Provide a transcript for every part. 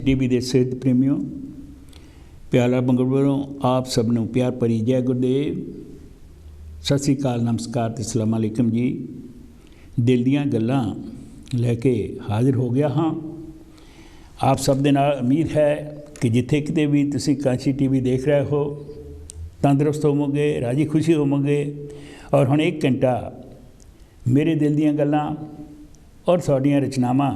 TV ਦੇ ਸਿਹਤ ਪ੍ਰੇਮੀਓ ਪਿਆਰਾ ਬੰਗਲੌਰੋਂ ਆਪ ਸਭ ਨੂੰ ਪਿਆਰ ਭਰੀ ਜੈ ਗੁਰਦੇਵ। ਸਤਿ ਸ਼੍ਰੀ ਅਕਾਲ, ਨਮਸਕਾਰ ਤੇ ਅਸਲਾਮ ਅਲੈਕਮ ਜੀ। ਦਿਲ ਦੀਆਂ ਗੱਲਾਂ ਲੈ ਕੇ ਹਾਜ਼ਰ ਹੋ ਗਿਆ ਹਾਂ ਆਪ ਸਭ ਦੇ ਨਾਲ। ਉਮੀਦ ਹੈ ਕਿ ਜਿੱਥੇ ਕਿਤੇ ਵੀ ਤੁਸੀਂ ਕਾਂਸ਼ੀ ਟੀਵੀ ਦੇਖ ਰਹੇ ਹੋ ਤੰਦਰੁਸਤ ਹੋਵੋਗੇ, ਰਾਜੀ ਖੁਸ਼ੀ ਹੋਵੋਗੇ। ਔਰ ਹੁਣ 1 ਘੰਟਾ ਮੇਰੇ ਦਿਲ ਦੀਆਂ ਗੱਲਾਂ ਔਰ ਤੁਹਾਡੀਆਂ ਰਚਨਾਵਾਂ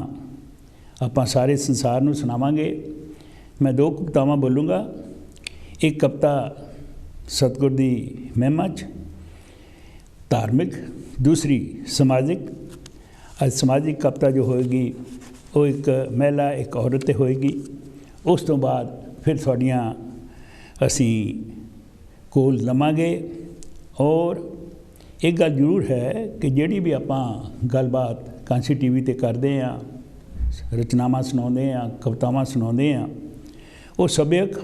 ਆਪਾਂ ਸਾਰੇ ਸੰਸਾਰ ਨੂੰ ਸੁਣਾਵਾਂਗੇ। मैं 2 ਕਵਿਤਾਵਾਂ ਬੋਲੂੰਗਾ। ਇੱਕ ਕਵਿਤਾ ਸਤਿਗੁਰ ਦੀ ਮਹਿਮਾ 'ਚ ਧਾਰਮਿਕ, ਦੂਸਰੀ ਸਮਾਜਿਕ। ਅੱਜ ਸਮਾਜਿਕ ਕਵਿਤਾ ਜੋ ਹੋਏਗੀ ਉਹ ਇੱਕ ਮਹਿਲਾ, ਇੱਕ ਔਰਤ 'ਤੇ ਹੋਏਗੀ। ਉਸ ਤੋਂ ਬਾਅਦ ਫਿਰ ਤੁਹਾਡੀਆਂ ਅਸੀਂ ਕੋਲ ਲਵਾਂਗੇ। ਔਰ ਇੱਕ ਗੱਲ ਜ਼ਰੂਰ ਹੈ ਕਿ ਜਿਹੜੀ ਵੀ ਆਪਾਂ ਗੱਲਬਾਤ ਕਾਂਸ਼ੀ ਟੀਵੀ 'ਤੇ ਕਰਦੇ ਹਾਂ, ਰਚਨਾਵਾਂ ਸੁਣਾਉਂਦੇ ਹਾਂ, ਕਵਿਤਾਵਾਂ ਸੁਣਾਉਂਦੇ ਹਾਂ, ਉਹ ਸੱਭਿਅਕ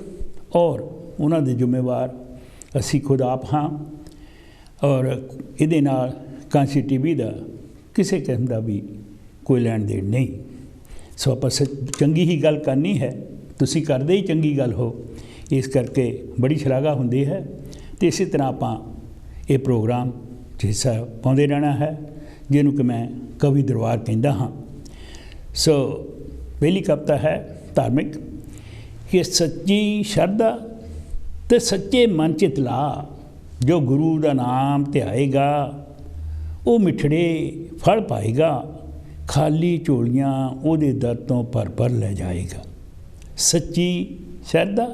ਔਰ ਉਹਨਾਂ ਦੇ ਜ਼ਿੰਮੇਵਾਰ ਅਸੀਂ ਖੁਦ ਆਪ ਹਾਂ। ਔਰ ਇਹਦੇ ਨਾਲ ਕਾਂਸ਼ੀ ਟੀਵੀ ਦਾ ਕਿਸੇ ਕਿਸਮ ਦਾ ਵੀ ਕੋਈ ਲੈਣ ਦੇਣ ਨਹੀਂ। ਸੋ ਆਪਾਂ ਚੰਗੀ ਹੀ ਗੱਲ ਕਰਨੀ ਹੈ। ਤੁਸੀਂ ਕਰਦੇ ਹੀ ਚੰਗੀ ਗੱਲ ਹੋ, ਇਸ ਕਰਕੇ ਬੜੀ ਸ਼ਲਾਘਾ ਹੁੰਦੀ ਹੈ। ਅਤੇ ਇਸੇ ਤਰ੍ਹਾਂ ਆਪਾਂ ਇਹ ਪ੍ਰੋਗਰਾਮ 'ਚ ਹਿੱਸਾ ਪਾਉਂਦੇ ਰਹਿਣਾ ਹੈ, ਜਿਹਨੂੰ ਕਿ ਮੈਂ ਕਵੀ ਦਰਬਾਰ ਕਹਿੰਦਾ ਹਾਂ। ਸੋ ਪਹਿਲੀ ਕਵਿਤਾ ਹੈ ਧਾਰਮਿਕ ਕਿ ਸੱਚੀ ਸ਼ਰਧਾ ਤੇ ਸੱਚੇ ਮਨ ਚਿਤ ਲਾ, ਜੋ ਗੁਰੂ ਦਾ ਨਾਮ ਧਿਆਏਗਾ ਉਹ ਮਿੱਠੜੇ ਫਲ ਪਾਏਗਾ, ਖਾਲੀ ਝੋਲੀਆਂ ਉਹਦੇ ਦਰ ਤੋਂ ਭਰ ਭਰ ਲੈ ਜਾਏਗਾ। ਸੱਚੀ ਸ਼ਰਧਾ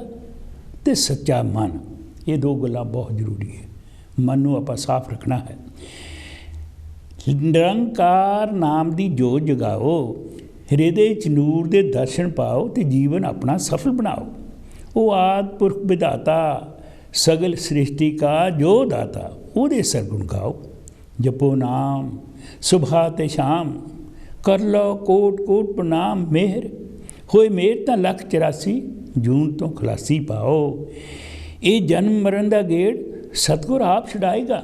ਤੇ ਸੱਚਾ ਮਨ, ਇਹ 2 ਗੱਲਾਂ ਬਹੁਤ ਜ਼ਰੂਰੀ ਹੈ। ਮਨ ਨੂੰ ਆਪਾਂ ਸਾਫ਼ ਰੱਖਣਾ ਹੈ। ਨਿਰੰਕਾਰ ਨਾਮ ਦੀ ਜੋਤ ਜਗਾਓ, ਹਿਰਦੇ 'ਚ ਨੂਰ ਦੇ ਦਰਸ਼ਨ ਪਾਓ ਤੇ ਜੀਵਨ ਆਪਣਾ ਸਫਲ ਬਣਾਓ। ਉਹ ਆਦਿ ਪੁਰਖ ਵਿਧਾਤਾ ਸਗਲ ਸ੍ਰਿਸ਼ਟੀ ਕਾ ਜੋ ਦਾਤਾ, ਉਹਦੇ ਸਰਗੁਣ ਗਾਓ। ਜਪੋ ਨਾਮ ਸੁਬਹਾ ਤੇ ਸ਼ਾਮ, ਕਰ ਲਓ ਕੋਟ ਕੋਟ ਪ੍ਰਣਾਮ। ਮਿਹਰ ਹੋਏ ਮਿਹਰ ਤਾਂ 1,84 ਜੂਨ ਤੋਂ ਖਲਾਸੀ ਪਾਓ। ਇਹ ਜਨਮ ਮਰਨ ਦਾ ਗੇੜ ਸਤਿਗੁਰ ਆਪ ਛੁਡਾਏਗਾ,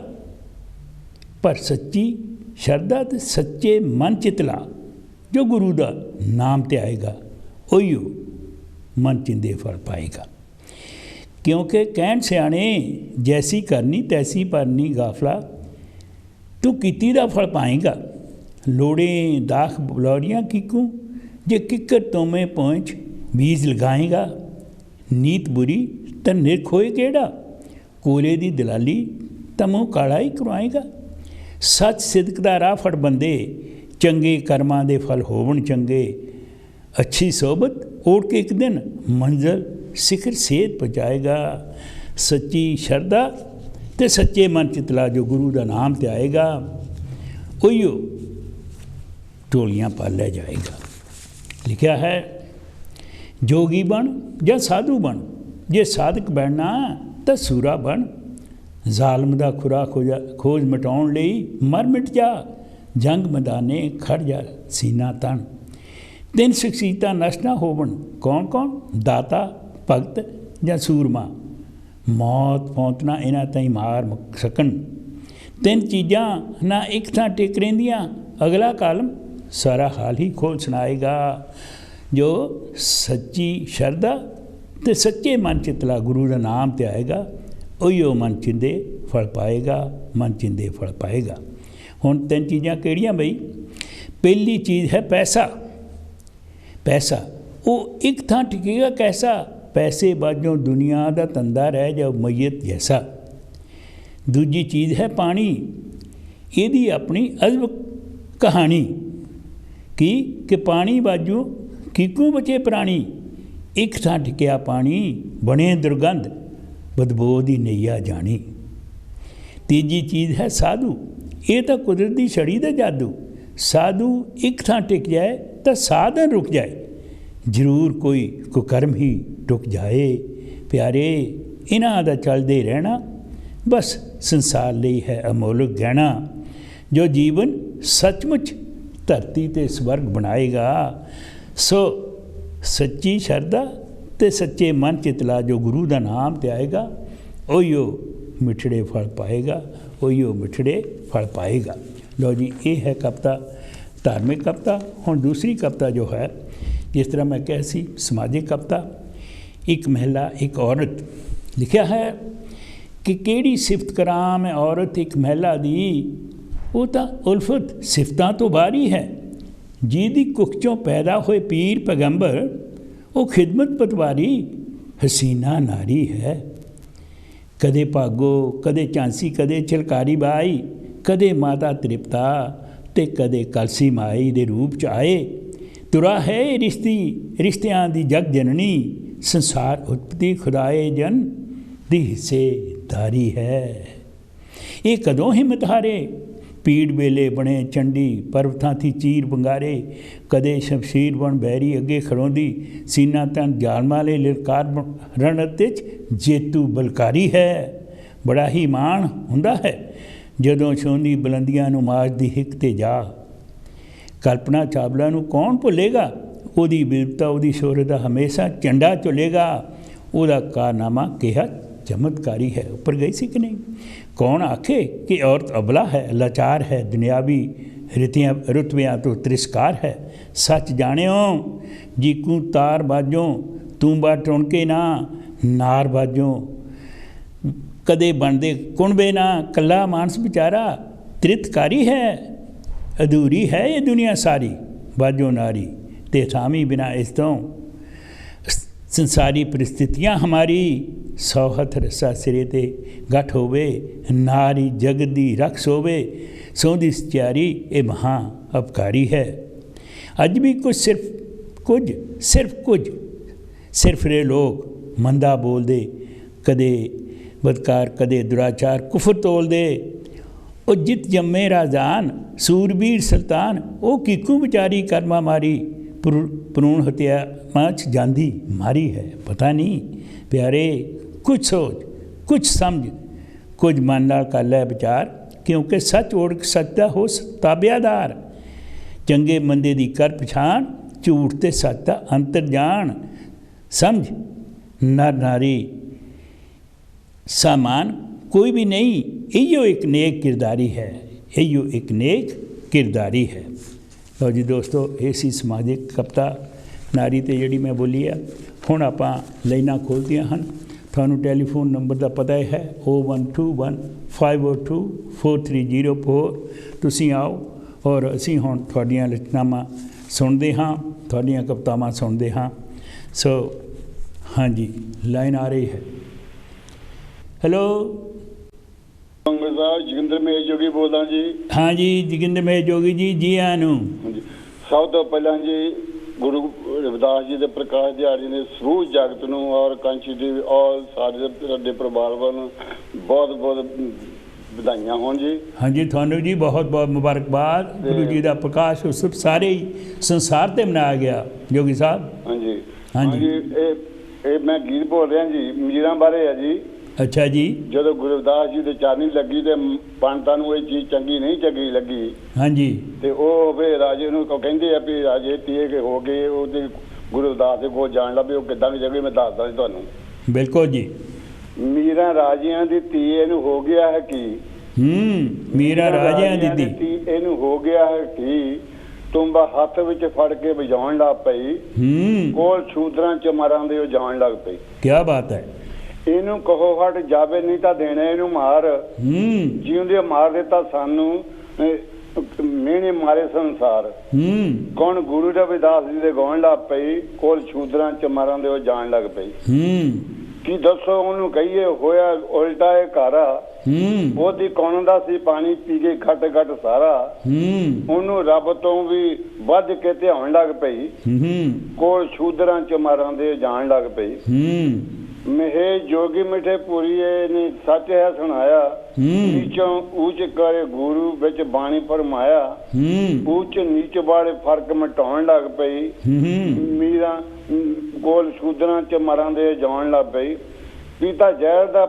ਪਰ ਸੱਚੀ ਸ਼ਰਧਾ ਤੇ ਸੱਚੇ ਮਨ ਚਿਤਲਾ, ਜੋ ਗੁਰੂ ਦਾ ਨਾਮ ਧਿਆਏਗਾ ਉਹੀਓ ਮਨ ਚਿੰਦੇ ਫਲ ਪਾਏਗਾ। ਕਿਉਂਕਿ ਕਹਿਣ ਸਿਆਣੇ ਜੈਸੀ ਕਰਨੀ ਤੈਸੀ ਭਰਨੀ ਗਾਫਲਾ, ਤੂੰ ਕੀਤੀ ਦਾ ਫਲ ਪਾਏਗਾ। ਲੋੜੇ ਦਾਖ ਬਲੌੜੀਆਂ ਕਿਕੂ, ਜੇ ਕਿੱਕਰ ਤੋਵੇਂ ਪਹੁੰਚ ਬੀਜ ਲਗਾਏਗਾ। ਨੀਤ ਬੁਰੀ ਤਾਂ ਨਿਰਖ ਹੋਏ ਕਿਹੜਾ, ਕੋਲੇ ਦੀ ਦਲਾਲੀ ਤਾਂ ਮੂੰਹ ਕਾਲਾ ਹੀ ਕਰਵਾਏਗਾ। ਸੱਚ ਸਿਦਕ ਦਾ ਰਾਹ ਫੜ ਬੰਦੇ, ਚੰਗੇ ਕਰਮਾਂ ਦੇ ਫਲ ਹੋਵਣ ਚੰਗੇ। ਅੱਛੀ ਸੋਬਤ ਓੜ ਕੇ ਇੱਕ ਦਿਨ ਮੰਜ਼ਿਲ ਸਿਖਰ ਸੇਧ ਪਹੁੰਚਾਏਗਾ। ਸੱਚੀ ਸ਼ਰਧਾ ਤੇ ਸੱਚੇ ਮਨ ਚਿਤਲਾ, ਜੋ ਗੁਰੂ ਦਾ ਨਾਮ ਧਿਆਏਗਾ ਉਹੀਓ ਢੋਲੀਆਂ ਪਾਲ ਲੈ ਜਾਏਗਾ। ਲਿਖਿਆ ਹੈ ਜੋਗੀ ਬਣ ਜਾਂ ਸਾਧੂ ਬਣ, ਜੇ ਸਾਧਕ ਬਣਨਾ ਤਾਂ ਸੂਰਾ ਬਣ। ਜ਼ਾਲਮ ਦਾ ਖੁਰਾ ਖੋਜ ਮਿਟਾਉਣ ਲਈ ਮਰ ਮਿਟ ਜਾ, ਜੰਗ ਮੈਦਾਨੇ ਖੜ ਜਾ ਸੀਨਾ ਤਣ। 3 ਸ਼ਖਸੀਅਤਾਂ ਨਸ਼ਟ ਨਾ ਹੋਵਣ, ਕੌਣ ਕੌਣ, ਦਾਤਾ ਭਗਤ ਜਾਂ ਸੂਰਮਾ। ਮੌਤ ਫੌਤ ਨਾ ਇਹਨਾਂ ਤਾਈਂ ਮਾਰ ਸਕਣ, 3 ਚੀਜ਼ਾਂ ਨਾ ਇੱਕ ਥਾਂ ਟਿਕ ਰਹਿੰਦੀਆਂ। ਅਗਲਾ ਕਾਲਮ ਸਾਰਾ ਹਾਲ ਹੀ ਖੋਲ ਸੁਣਾਏਗਾ। ਜੋ ਸੱਚੀ ਸ਼ਰਧਾ ਤੇ ਸੱਚੇ ਮਨ ਚਿਤਲਾ, ਗੁਰੂ ਦਾ ਨਾਮ ਧਿਆਏਗਾ ਉਹੀਓ ਮਨ ਚਿੰਦੇ ਫਲ ਪਾਏਗਾ, ਮਨ ਚਿੰਦੇ ਫਲ ਪਾਏਗਾ। ਹੁਣ 3 ਚੀਜ਼ਾਂ ਕਿਹੜੀਆਂ ਬਈ? ਪਹਿਲੀ ਚੀਜ਼ ਹੈ ਪੈਸਾ। ਪੈਸਾ ਉਹ ਇੱਕ ਥਾਂ ਟਿਕੇਗਾ ਕੈਸਾ, ਪੈਸੇ ਬਾਝੋਂ ਦੁਨੀਆ ਦਾ ਧੰਦਾ ਰਹਿ ਜਾਓ ਮਈਤ ਜੈਸਾ। ਦੂਜੀ ਚੀਜ਼ ਹੈ ਪਾਣੀ, ਇਹਦੀ ਆਪਣੀ ਅਜਬ ਕਹਾਣੀ ਕਿ ਪਾਣੀ ਬਾਝੋਂ ਕਿਕੂ ਬਚੇ ਪ੍ਰਾਣੀ। ਇੱਕ ਥਾਂ ਟਿਕਿਆ ਪਾਣੀ ਬਣੇ ਦੁਰਗੰਧ, ਬਦਬੋ ਦੀ ਨਈਆ ਜਾਣੀ। ਤੀਜੀ ਚੀਜ਼ ਹੈ ਸਾਧੂ, ਇਹ ਤਾਂ ਕੁਦਰਤ ਦੀ ਛੜੀ ਦਾ ਜਾਦੂ। ਸਾਧੂ ਇੱਕ ਥਾਂ ਟਿਕ ਜਾਏ ਤਾਂ ਸਾਧਨ ਰੁਕ ਜਾਏ, ਜ਼ਰੂਰ ਕੋਈ ਕੁਕਰਮ ਹੀ ਟੁਕ ਜਾਏ। ਪਿਆਰੇ ਇਹਨਾਂ ਦਾ ਚੱਲਦੇ ਰਹਿਣਾ ਬਸ ਸੰਸਾਰ ਲਈ ਹੈ ਅਮੋਲਕ ਗਹਿਣਾ, ਜੋ ਜੀਵਨ ਸੱਚਮੁੱਚ ਧਰਤੀ 'ਤੇ ਸਵਰਗ ਬਣਾਏਗਾ। ਸੋ ਸੱਚੀ ਸ਼ਰਧਾ ਤੇ ਸੱਚੇ ਮਨ ਚਿਤਲਾ, ਜੋ ਗੁਰੂ ਦਾ ਨਾਮ ਧਿਆਏਗਾ ਉਹੀਓ ਮਿੱਠੜੇ ਫਲ ਪਾਏਗਾ, ਉਹੀਓ ਮਿੱਠੜੇ ਫਲ ਪਾਏਗਾ। ਲਓ ਜੀ, ਇਹ ਹੈ ਕਵਿਤਾ, ਧਾਰਮਿਕ ਕਵਿਤਾ। ਹੁਣ ਦੂਸਰੀ ਕਵਿਤਾ ਜੋ ਹੈ जिस तरह मैं कहा सी समाजिक कविता एक महिला एक औरत लिखा है कि किहड़ी सिफत करां मैं औरत एक महिला दी वो तो उल्फत सिफतां तो बाहरी है जिहदी कुख चों पैदा होए पीर पैगंबर वो खिदमत पतवारी हसीना नारी है। कदे भागो कदे झांसी कदे झलकारी बाई कदे माता तृप्ता ते कदे कलसी माई दे रूप च आए तुरा है रिश्तियां दी जग जननी संसार उत्पत्ति खुदाए जन दी हिस्सेदारी है। ये कदों हिम्मत हारे पीड़ वेले बने चंडी पर्वतां थी चीर बंगारे कदे शमशीर बन बैरी अगे खड़ोंदी सीना तन जालमाले ललकार रणते जेतू बलकारी है। बड़ा ही माण हुंदा है जदों छूंदी बुलंदियां नूं मारदी हिक ते जा। कल्पना चावला नूं कौन भुलेगा उहदी बिरता उहदी शोहरत दा हमेशा झंडा झुलेगा। उहदा कारनामा किहा चमत्कारी है। ऊपर गई सी कि नहीं। कौन आखे कि औरत अबला है लाचार है दुनियावी रुतबियां तो तिरस्कार है। सच जानियो जीकू तार बाजों तू बा टुणके ना नार बाजों कदे बनदे कुणबे ना कला मानस बेचारा त्रितकारी है अधूरी है ये दुनिया सारी बाजों नारी ते थामी बिना इस तो संसारी परिस्थितियां हमारी सौ हथ रस्सा सिरे ते गठ होवे नारी जगदी रक्स होवे सौंदी सचारी ये महा अपकारी है। अज भी कुछ सिर्फ रे लोग मंदा बोल दे कदे बदकार कदे दुराचार कुफर तोल दे ओ जित जम्मे राजान सूरबीर सुल्तान ओ कीकू बेचारी कर्मा मारी भ्रूण हत्या माच जांदी मारी है। पता नहीं प्यारे कुछ सोच कुछ समझ कुछ मन नाल कर लै विचार क्योंकि सच ओढ़ सच दा हो ताबियादार चंगे मंदे दी कर पछाण झूठ ते सच दा अंतर जान समझ नर नारी सामान कोई भी नहीं इयो एक नेक किरदारी है इयो एक नेक किरदारी है। तो जी दोस्तों ये सी समाजिक कविता नारी ते जिहड़ी मैं बोली है। हुण आपां लाइनां खोलदियां हन। थानू टैलीफोन नंबर का पता है 0121 502 4304 तुसीं आओ और असीं हुण तुहाडीआं रचनावां सुणदे हां तुहाडीआं कवितावां सुणदे हां। सो हाँ जी लाइन आ रही है। हेलो जोगिंदर महेश जोगी बोलदा जी। हाँ जी जोगिंदर महेश जोगी जी आनू सब तो पहला जी गुरु रविदास जी के प्रकाश दिहाड़ी ने समूह जगत नूं और कांची देवी और सारे परिवार वालों बहुत बहुत बधाइयां होण जी। हाँ जी थानू जी बहुत बहुत मुबारकबाद। गुरु जी का प्रकाश उत्सव सारे ही संसार से मनाया गया जोगी साहब। हाँ जी हाँ जी मैं गीत बोल रहा जी मीरां बारे है जी। अच्छा जी जो गुरु रविदास जी के चारनी लगी तो पंडितां नूं ये चीज़ चंगी लगी। हाँ जी तो वो राजे नूं कहंदे आ भी राजे तीए के हो गए वो गुरु रविदास के कोल जाण लगे वो किदां दी जगह मैं दसदा जी तुहानूं। बिल्कुल जी मीरा राजियां दी तीए नूं हो गया है कि मीरा राजियां दी इनू हो गया है कि तुम्बा हथ विच फड़ के वजाउण लग पई कोल शूदरां च मरां दे जाण लग पई। क्या बात है। इनू कहो हट जावे नहीं तां देणे इनू मार जिउंदे मार देता सानू मेहने मारे संसार। कौन गुरु रविदास जी दे गाउण लग पई कोल शूदरां च मरां दे जाण लग पई। की दसो उन्होंने कहिए होया उल्टा है कारा ओदी कौन दा सी पानी पी के घट घट सारा उन्होंने रब तो भी वध के ध्यान लग पई कोल शूदरां च मारां दे जान लग पई। महे जोगी मिठे पुरीए ने सच है सुनाया नीचों ऊंच करे गुरु बिच बाणी फरमाया ऊंच नीच वाले फर्क मिटाउण लग पई। मीरा कोल शूदरां च मरां दे जान लग पई। पीता जहर दा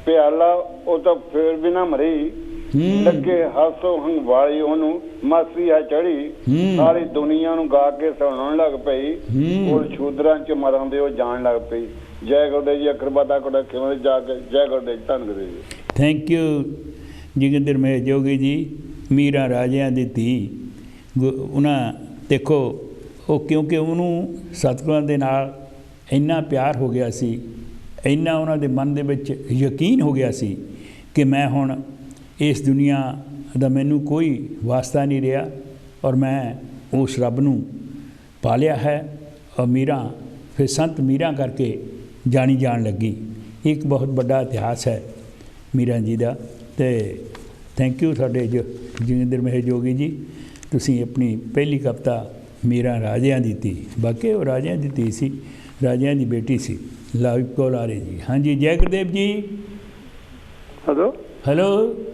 प्याला ओ तो फिर भी ना मरी लगे हासो हंगवाली ओनू मासी है चढ़ी सारी दुनिया नू गा के सुनाउण लग पई कोल शूदरां च मरां दे जान लग पई। जय गुरुदेव जी अखरबादा को खिमत जाके जय गुरुदेव धन गुरुदेव जी। Thank you Joginder Mahesh Jogi ji. मीरा राजियां दी धी उन्हां देखो ਉਹ ਕਿਉਂਕਿ ਉਹਨੂੰ ਸਤਿਗੁਰਾਂ ਦੇ ਨਾਲ ਇੰਨਾ ਪਿਆਰ ਹੋ ਗਿਆ ਸੀ, ਇੰਨਾ ਉਹਨਾਂ ਦੇ ਮਨ ਦੇ ਵਿੱਚ ਯਕੀਨ ਹੋ ਗਿਆ ਸੀ ਕਿ ਮੈਂ ਹੁਣ ਇਸ ਦੁਨੀਆ ਦਾ ਮੈਨੂੰ ਕੋਈ ਵਾਸਤਾ ਨਹੀਂ ਰਿਹਾ ਔਰ ਮੈਂ ਉਸ ਰੱਬ ਨੂੰ ਪਾ ਲਿਆ ਹੈ। ਔਰ ਮੀਰਾਂ ਫਿਰ ਸੰਤ ਮੀਰਾਂ ਕਰਕੇ ਜਾਣੀ ਜਾਣ ਲੱਗੀ। ਇੱਕ ਬਹੁਤ ਵੱਡਾ ਇਤਿਹਾਸ ਹੈ ਮੀਰਾਂ ਜੀ ਦਾ। ਅਤੇ ਥੈਂਕ ਯੂ ਸਾਡੇ ਜੋਗਿੰਦਰ ਮਹੇਸ਼ ਜੋਗੀ ਜੀ, ਤੁਸੀਂ ਆਪਣੀ ਪਹਿਲੀ ਕਵਿਤਾ ਮੀਰਾਂ ਰਾਜਿਆਂ ਦੀ ਧੀ, ਬਾਕੀ ਉਹ ਰਾਜਿਆਂ ਦੀ ਧੀ ਸੀ, ਰਾਜਿਆਂ ਦੀ ਬੇਟੀ ਸੀ। ਲਾਈਵ ਕੋਲ ਆ ਰਹੀ ਜੀ। ਹਾਂਜੀ ਜੈ ਗੁਰਦੇਵ ਜੀ। ਹੈਲੋ ਹੈਲੋ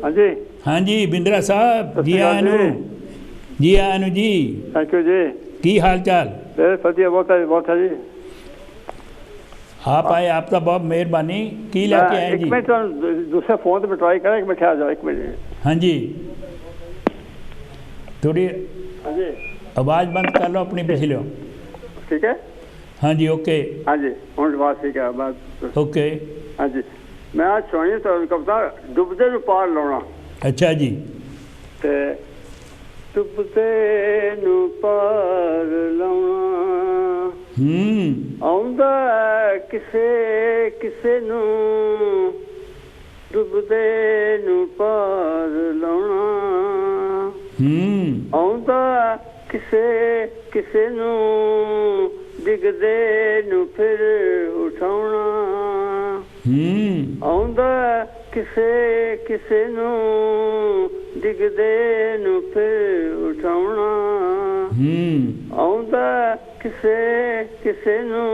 ਹਾਂਜੀ ਹਾਂਜੀ ਬਿੰਦਰਾ ਸਾਹਿਬ, ਜੀ ਆਇਆਂ ਨੂੰ, ਜੀ ਆਇਆਂ ਨੂੰ ਜੀ। ਥੈਂਕ ਯੂ ਜੀ। ਕੀ ਹਾਲ ਚਾਲ? ਵਧੀਆ, ਬਹੁਤ ਹੈ ਜੀ। आप आए, आपका बहुत मेहरबानी। की लेके आए जी? एक मिनट दूसरे फोन पे ट्राई करें, एक मिनट आ जाओ, एक मिनट। हाँ जी, थोड़ी हाँ जी आवाज़ बंद कर लो अपनी पिछले। ठीक है। हाँ जी ओके। हाँ जी हूँ बात ठीक है, बात ओके। हाँ जी मैं आज सुनी तो कविता डुबदे नूं पार लाउणा। अच्छा जी। ते डुबदे नूं पार लाउणा आउंदा ਕਿਸੇ ਕਿਸੇ ਨੂੰ ਡੁੱਬਦੇ ਨੂੰ ਪਾਰ ਲਾਉਣਾ ਆਉਂਦਾ ਕਿਸੇ ਕਿਸੇ ਨੂੰ ਡਿੱਗਦੇ ਨੂੰ ਫਿਰ ਉਠਾਉਣਾ ਆਉਂਦਾ ਕਿਸੇ ਕਿਸੇ ਨੂੰ ਡਿੱਗਦੇ ਨੂੰ ਫਿਰ ਉਠਾਉਣਾ ਆਉਂਦਾ ਕਿਸੇ ਕਿਸੇ ਨੂੰ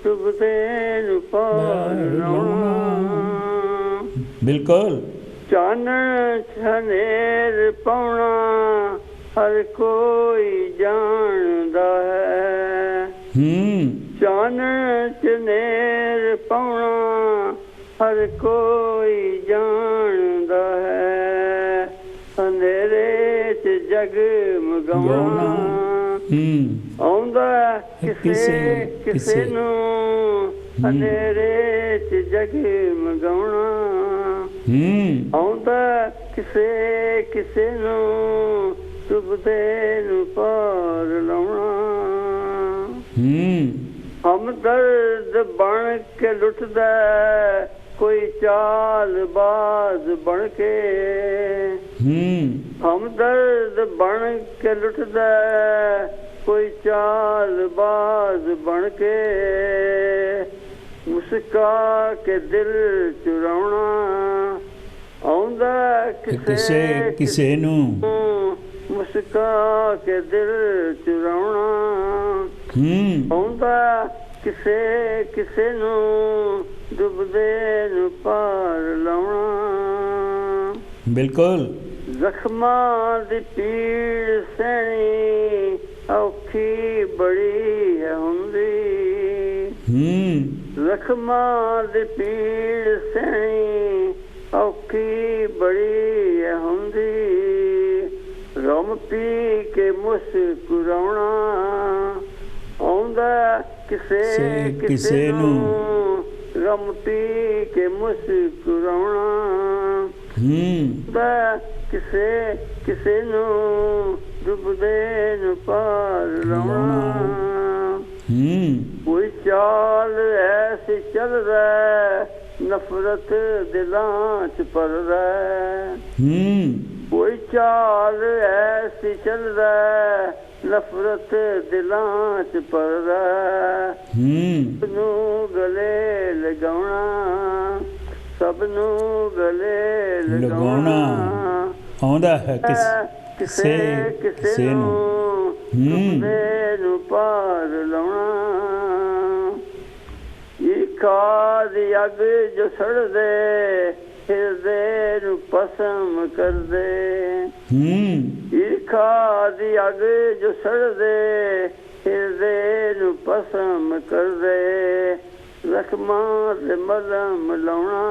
ਡੁੱਬਦੇ ਨੂੰ ਪਾਰ ਲਾਉਣਾ। ਬਿਲਕੁਲ। ਚਾਨਣ ਹਨੇਰ ਪਾਉਣਾ ਹਰ ਕੋਈ ਜਾਣਦਾ ਹੈ। ਚਾਨਣ ਹਨੇਰ ਪਾਉਣਾ ਹਰ ਕੋਈ ਜਾਣਦਾ ਹੈ। ਹਨੇਰੇ 'ਚ ਜਗਮਗਾਉਣਾ ਆਉਂਦਾ ਕਿਸੇ ਕਿਸੇ ਨੂੰ ਹਨੇਰੇ 'ਚ ਜਗਮਗਾਉਣਾ ਆਉਂਦਾ ਕਿਸੇ ਕਿਸੇ ਨੂੰ ਡੁੱਬਦੇ ਨੂੰ ਪਾਰ ਲਾਉਣਾ। ਹਮਦਰਦ ਬਣ ਕੇ ਲੁੱਟਦਾ ਕੋਈ ਚਾਲਬਾਜ਼ ਬਣ ਕੇ। ਹਮਦਰਦ ਬਣ ਕੇ ਲੁੱਟਦਾ ਕੋਈ ਚਾਲਬਾਜ਼ ਬਣ ਕੇ। ਮੁਸਕਾ ਕੇ ਦਿਲ ਚੁਰਾਉਣਾ ਆਉਂਦਾ ਕਿਸੇ ਕਿਸੇ ਨੂੰ। ਮੁਸਕਾ ਕੇ ਦਿਲ ਚੁਰਾਉਣਾ ਆਉਂਦਾ ਕਿਸੇ ਕਿਸੇ ਨੂੰ ਡੁੱਬਦੇ ਨੂੰ ਪਾਰ ਲਾਉਣਾ। ਬਿਲਕੁਲ। ਜ਼ਖਮਾਂ ਦੀ ਪੀੜ ਸਹਿਣੀ ਔਖੀ ਬੜੀ ਹੈ ਹੁੰਦੀ। ਜ਼ਖਮਾਂ ਦੀ ਪੀੜ ਸਹਿਣੀ ਔਖੀ ਬੜੀ ਹੈ ਹੁੰਦੀ। ਰਮ ਪੀ ਕੇ ਮੁਸਕਰਾਉਣਾ ਆਉਂਦਾ ਕਿਸੇ ਕਿਸੇ ਨੂੰ। ਰਮ ਪੀ ਕੇ ਮੁਸਕਰਾਉਣਾ ਆਉਂਦਾ ਕਿਸੇ ਕਿਸੇ ਨੂੰ ਡੁੱਬਦੇ ਨੂੰ ਪਾਰ ਲਾਉਣਾ। ਕੋਈ ਚਾਲ ਐਸੀ ਚੱਲਦਾ ਨਫ਼ਰਤ ਦਿਲਾਂ 'ਚ ਭਰਦਾ। ਕੋਈ ਚਾਲ ਐਸੀ ਚੱਲਦਾ ਨਫ਼ਰਤ ਦਿਲਾਂ 'ਚ ਭਰਦਾ। ਸਭ ਨੂੰ ਗਲੇ ਲਗਾਉਣਾ ਸਭ ਨੂੰ ਗਲੇ ਲਗਾਉਣਾ ਆਉਂਦਾ ਹੈ ਕਿਸੇ ਕਿਸੇ ਨੂੰ ਡੁੱਬਦੇ ਨੂੰ ਪਾਰ ਲਾਉਣਾ। ਈਰਖਾ ਦੀ ਅੱਗ ਜੋ ਸੜਦੇ ਹਿਰਦੇ ਨੂੰ ਭਸਮ ਕਰਦੇ। ਈਰਖਾ ਦੀ ਅੱਗ ਜੋ ਸੜਦੇ ਹਿਰਦੇ ਨੂੰ ਭਸਮ ਕਰਦੇ। ਜ਼ਖਮਾਂ ਤੇ ਮਲਮ ਲਾਉਣਾ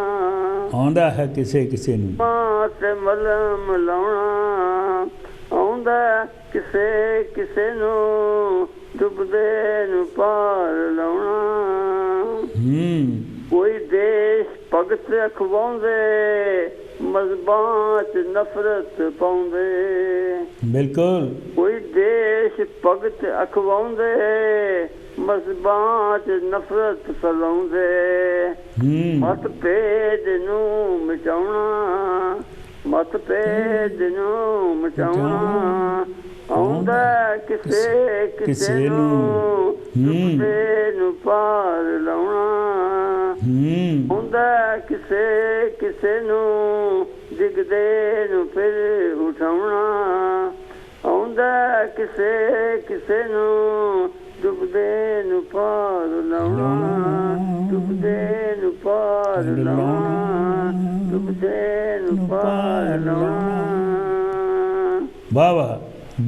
ਆਉਂਦਾ ਹੈ ਕਿਸੇ ਕਿਸੇ ਨੂੰ। ਜ਼ਖਮਾਂ ਤੇ ਮਲਮ ਲਾਉਣਾ ਆਉਂਦਾ ਕਿਸੇ ਕਿਸੇ ਨੂੰ ਡੁੱਬਦੇ ਨੂੰ ਪਾਰ ਲਾਉਣਾ। ਕੋਈ ਦੇਸ਼ ਭਗਤ ਅਖਵਾਉਂਦੇ ਮਜ਼ਬਾਂ 'ਚ ਨਫ਼ਰਤ ਪਾਉਂਦੇ। बिल्कुल। कोई देश भगत अखवाउंदे मजहबां च नफरत फैलाउंदे मतभेद नूं मिटाउणा मतभेद नूं मिटाउणा आउंदा किसे किसे नूं दुखदे नूं पार लाउणा आउंदा किसे किसे नूं डिगदे नूं फिर उठाउणा आउंदा किसे किसे नूं डुबदे नूं पार लाउणा डुबदे नूं पार लाउणा डुबदे नूं पार लाउणा। वाह वाह,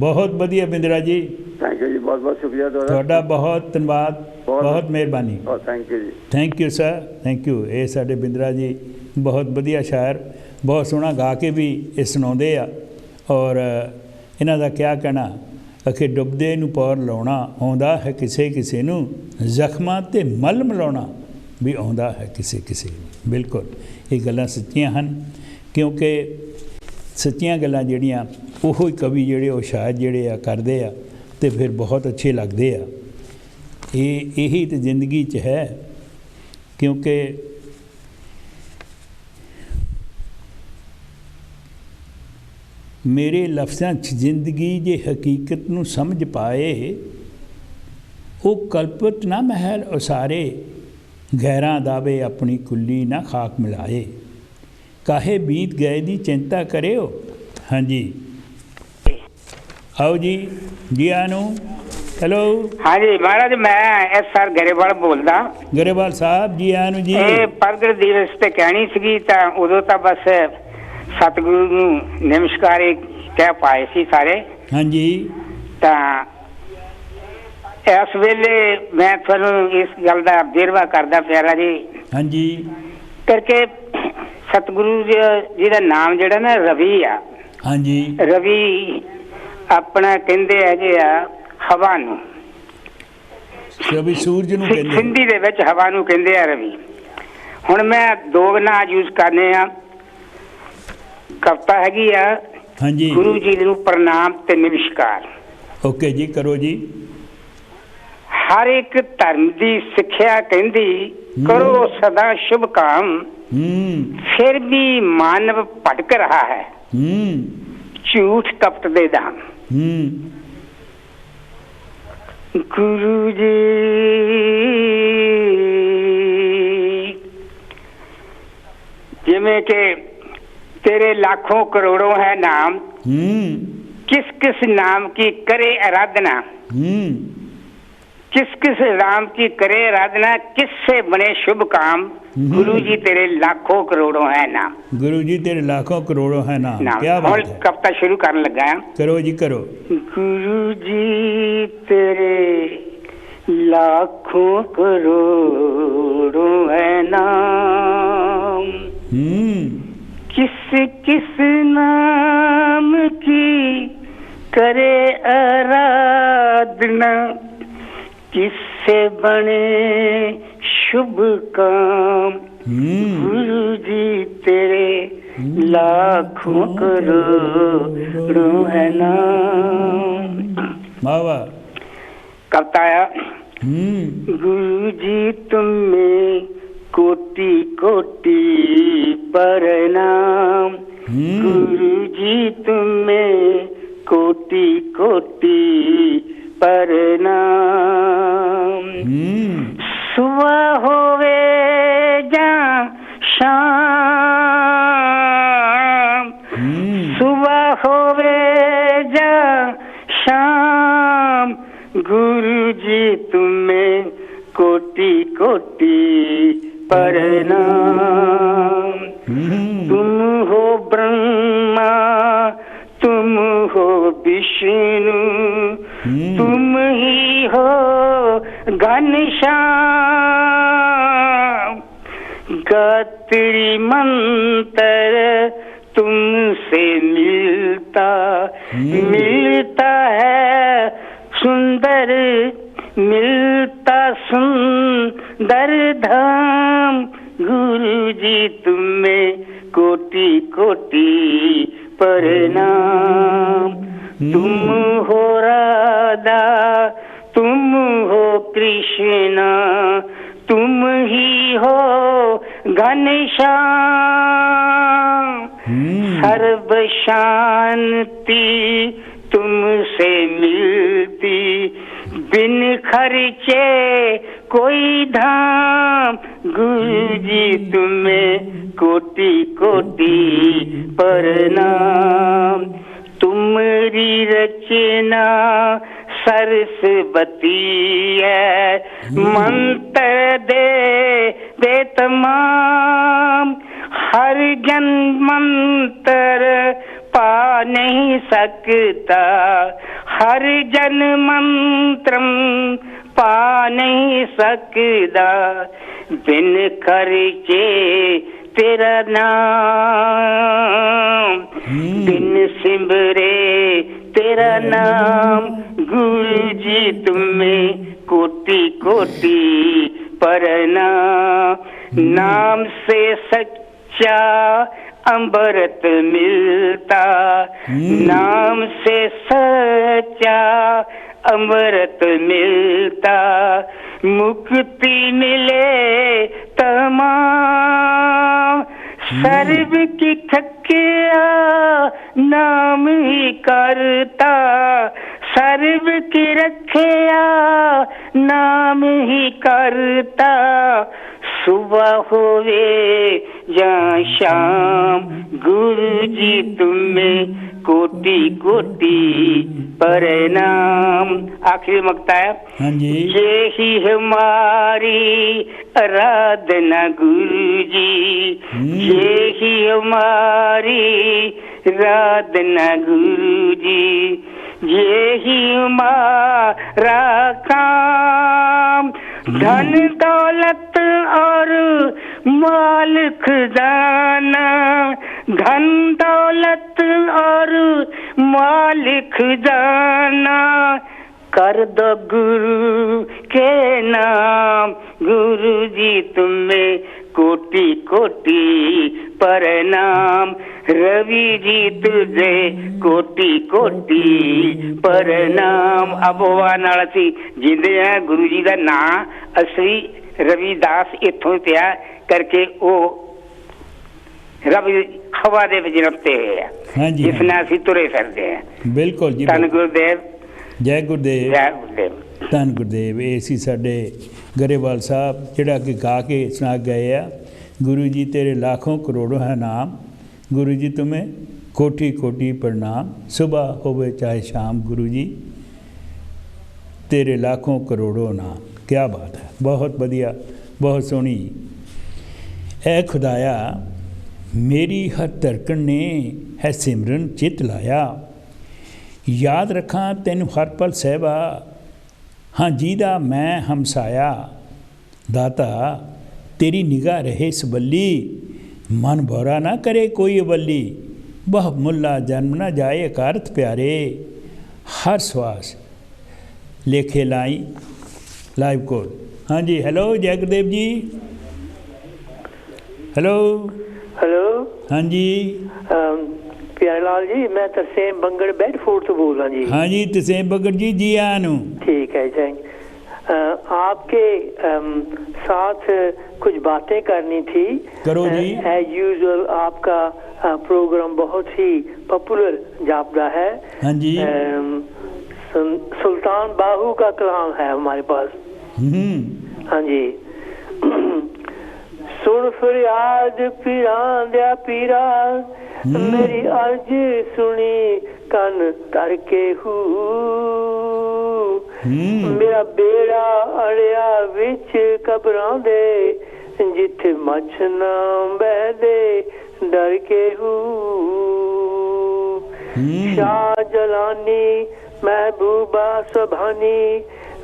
बहुत वधिया बिंद्रा जी। थैंक यू जी, बहुत बहुत शुक्रिया ਤੁਹਾਡਾ ਬਹੁਤ ਧੰਨਵਾਦ, ਬਹੁਤ ਮਿਹਰਬਾਨੀ। Thank you ji. Thank you sir, thank you. ਇਹ ਸਾਡੇ ਬਿੰਦਰਾ ਜੀ ਬਹੁਤ ਵਧੀਆ ਸ਼ਾਇਰ, ਬਹੁਤ ਸੋਹਣਾ ਗਾ ਕੇ ਵੀ ਇਹ ਸੁਣਾਉਂਦੇ ਆ। ਔਰ ਇਹਨਾਂ ਦਾ ਕਿਆ ਕਹਿਣਾ ਕਿ ਡੁੱਬਦੇ ਨੂੰ ਪਾਰ ਲਾਉਣਾ ਆਉਂਦਾ ਹੈ ਕਿਸੇ ਕਿਸੇ ਨੂੰ, ਜ਼ਖਮਾਂ 'ਤੇ ਮੱਲ ਮਿਲਾਉਣਾ ਵੀ ਆਉਂਦਾ ਹੈ ਕਿਸੇ ਕਿਸੇ ਨੂੰ। ਬਿਲਕੁਲ ਇਹ ਗੱਲਾਂ ਸੱਚੀਆਂ ਹਨ, ਕਿਉਂਕਿ ਸੱਚੀਆਂ ਗੱਲਾਂ ਜਿਹੜੀਆਂ ਉਹੋ ਹੀ ਕਵੀ ਜਿਹੜੇ ਉਹ ਸ਼ਾਇਦ ਜਿਹੜੇ ਆ ਕਰਦੇ ਆ ਅਤੇ ਫਿਰ ਬਹੁਤ ਅੱਛੇ ਲੱਗਦੇ ਆ। ਇਹੀ ਤਾਂ ਜ਼ਿੰਦਗੀ 'ਚ ਹੈ, ਕਿਉਂਕਿ ਮੇਰੇ ਲਫ਼ਜ਼ਾਂ 'ਚ ਜ਼ਿੰਦਗੀ ਜੇ ਹਕੀਕਤ ਨੂੰ ਸਮਝ ਪਾਏ, ਉਹ ਕਲਪਤ ਨਾ ਮਹਿਲ ਉਸਾਰੇ, ਗੈਰਾਂ ਦਾਵੇ ਆਪਣੀ ਕੁੱਲੀ ਨਾ ਖਾਕ ਮਿਲਾਏ, ਕਾਹੇ ਬੀਤ ਗਏ ਦੀ ਚਿੰਤਾ ਕਰਿਓ। ਹਾਂਜੀ आओ जी, जी आनू, हेलो। हाँ जी महाराज, मैं SR गरेवाल बोलदा। गरेवाल साहब जी आनू जी। प्रगट दिवस ते कहनी सी तां उदों तां बस सतगुरु नूं नमस्कार कह पाए सी सारे। हाँ जी। तां इस वेले मैं तुहानूं इस गल दा बेरवा करदा प्यारा जी। हाँ जी। करके सतगुरु जी दा नाम जिहड़ा ना रवि आ। हाँ जी। रवि अपना कहंदे हैगे आ हवा नूं, रवि सूरज नूं कहंदे, हिंदी दे विच हवा नूं कहंदे आ रवि। हुण मैं दो नाम यूज करने आ। कविता हैगी आ हाँ जी, गुरु जी नूं प्रणाम ते नमस्कार। ओके जी, करो जी। हर एक धर्म दी सिक्ख्या कहंदी करो सदा शुभ काम, फिर भी मानव भटक रहा है झूठ कपट दे दाम। गुरु जी जिमें के तेरे लाखों करोड़ों है नाम, किस किस नाम की करे आराधना, किस किस राम की करे आराधना, किससे बने शुभ काम। गुरु जी तेरे लाखों करोड़ों है नाम। गुरु जी तेरे लाखों करोड़ों है नाम। क्या बात है। कविता शुरू करने लगा। करो जी, करो। गुरु जी तेरे लाखों करोड़ों है नाम, किस किस नाम की करे आराधना, किससे बने शुभ काम। गुरु जी तेरे लाखों करोड़ों है नाम। बाबा कविता गुरु जी तुम्हें कोटि कोटि प्रणाम, गुरु जी तुम्हें कोटि कोटि प्रणाम। सुबह होवे जा शाम, सुबह होवे जा शाम, गुरु जी तुम्हें कोटि कोटि प्रणाम। तुम हो ब्रह्मा, तुम हो विष्णु, तुम ही हो घनश्याम, गायत्री मंत्र तुमसे मिलता मिलता है सुंदर, मिलता सुंदर धाम। गुरु जी तुम्हें कोटि कोटि प्रणाम। तुम हो राधा, तुम हो कृष्ण, तुम ही हो घनश्याम। सर्व शांति तुमसे मिलती, बिन खर्चे कोई धाम। गुरु जी तुम्हें कोटि कोटि प्रणाम। तुम्हारी रचना सरस्वती है, मंत्र दे तमाम। हर जन मंत्र पा नहीं सकता, हर जन मंत्र पा नहीं सकता। बिन खर्चे तेरा नाम, बिन सिमरे तेरा नाम। गुरु जी तुम्हें कोटि कोटि प्रणाम। नाम से सच्चा अमृत मिलता, नाम से सच्चा अमृत मिलता। मुक्ति मिले तमाम, सर्व की ठक्किया नाम ही करता। सर्व की रखिया नाम ही करता। सुबह होवे या शाम, गुरु जी तुम्हें कोटि कोटि प्रणाम। आखिरी मकता है। हाँ जी। ये ही हमारी आराधना गुरु जी, ये ही हमारी आराधना गुरु जी। ये ही हमारा काम, धन दौलत और माल खजाना। धन दौलत और माल खजाना कर दो गुरु के नाम। गुरु जी तुम्हें कोटि कोटि प्रणाम। रवि जी तुझे कोटि कोटि प्रणाम। अबोवा नाल सी जिंदे हैं गुरु जी का नाम असली रविदास इथों पिया करके वो रवि हवा दे विच रमते हैं। हाँ जी, जिस नाल असीं तुरे फिरदे हैं। बिल्कुल जी। धन गुरुदेव, जय गुरुदेव, जय गुरुदेव। धन गुरुदेव। ये सी साडे गरेवाल साहब जिहड़ा कि गा के सुना गए आ। गुरु जी तेरे लाखों करोड़ों है नाम, गुरु जी तुम्हें कोटि कोटि प्रणाम। सुबह होवे चाहे शाम, गुरु जी तेरे लाखों करोड़ों नाम। क्या बात है, बहुत बढ़िया, बहुत सोहनी। ऐ खुदाया मेरी हर धड़कन ने है सिमरन चित लाया। याद रखा तेन हर पल सहबा, हाँ जीदा मैं हमसाया। दाता तेरी निगाह रहे सबली, मन भौरा ना करे कोई अवली। बह मुल्ला जन्म न जाए अकारत प्यारे, हर श्वास लेखे लाई लाइव कोड। हाँ जी, हेलो जय गुरुदेव जी। Hello hello. हाँ जी प्यारे लाल जी, मैं तरसेम बंगड़ बेडफोर्ड से बोल रहा जी। हाँ जी तरसेम बंगड़ जी, जी आनू। ठीक है जी। आपके साथ कुछ बातें करनी थी। करो जी। एज यूजुअल आपका प्रोग्राम बहुत ही पॉपुलर जापदा है। हाँ जी। सुल्तान बाहू का कलाम है हमारे पास। हाँ जी। सुन फरियाद पीरां दिया पीरा, मेरी अर्ज सुनी कन करके हू। मेरा बेड़ा अड़िया विच कबरां दे, जिथे मछ ना बह दे डर के हू। शाह जलानी महबूबा सुभानी,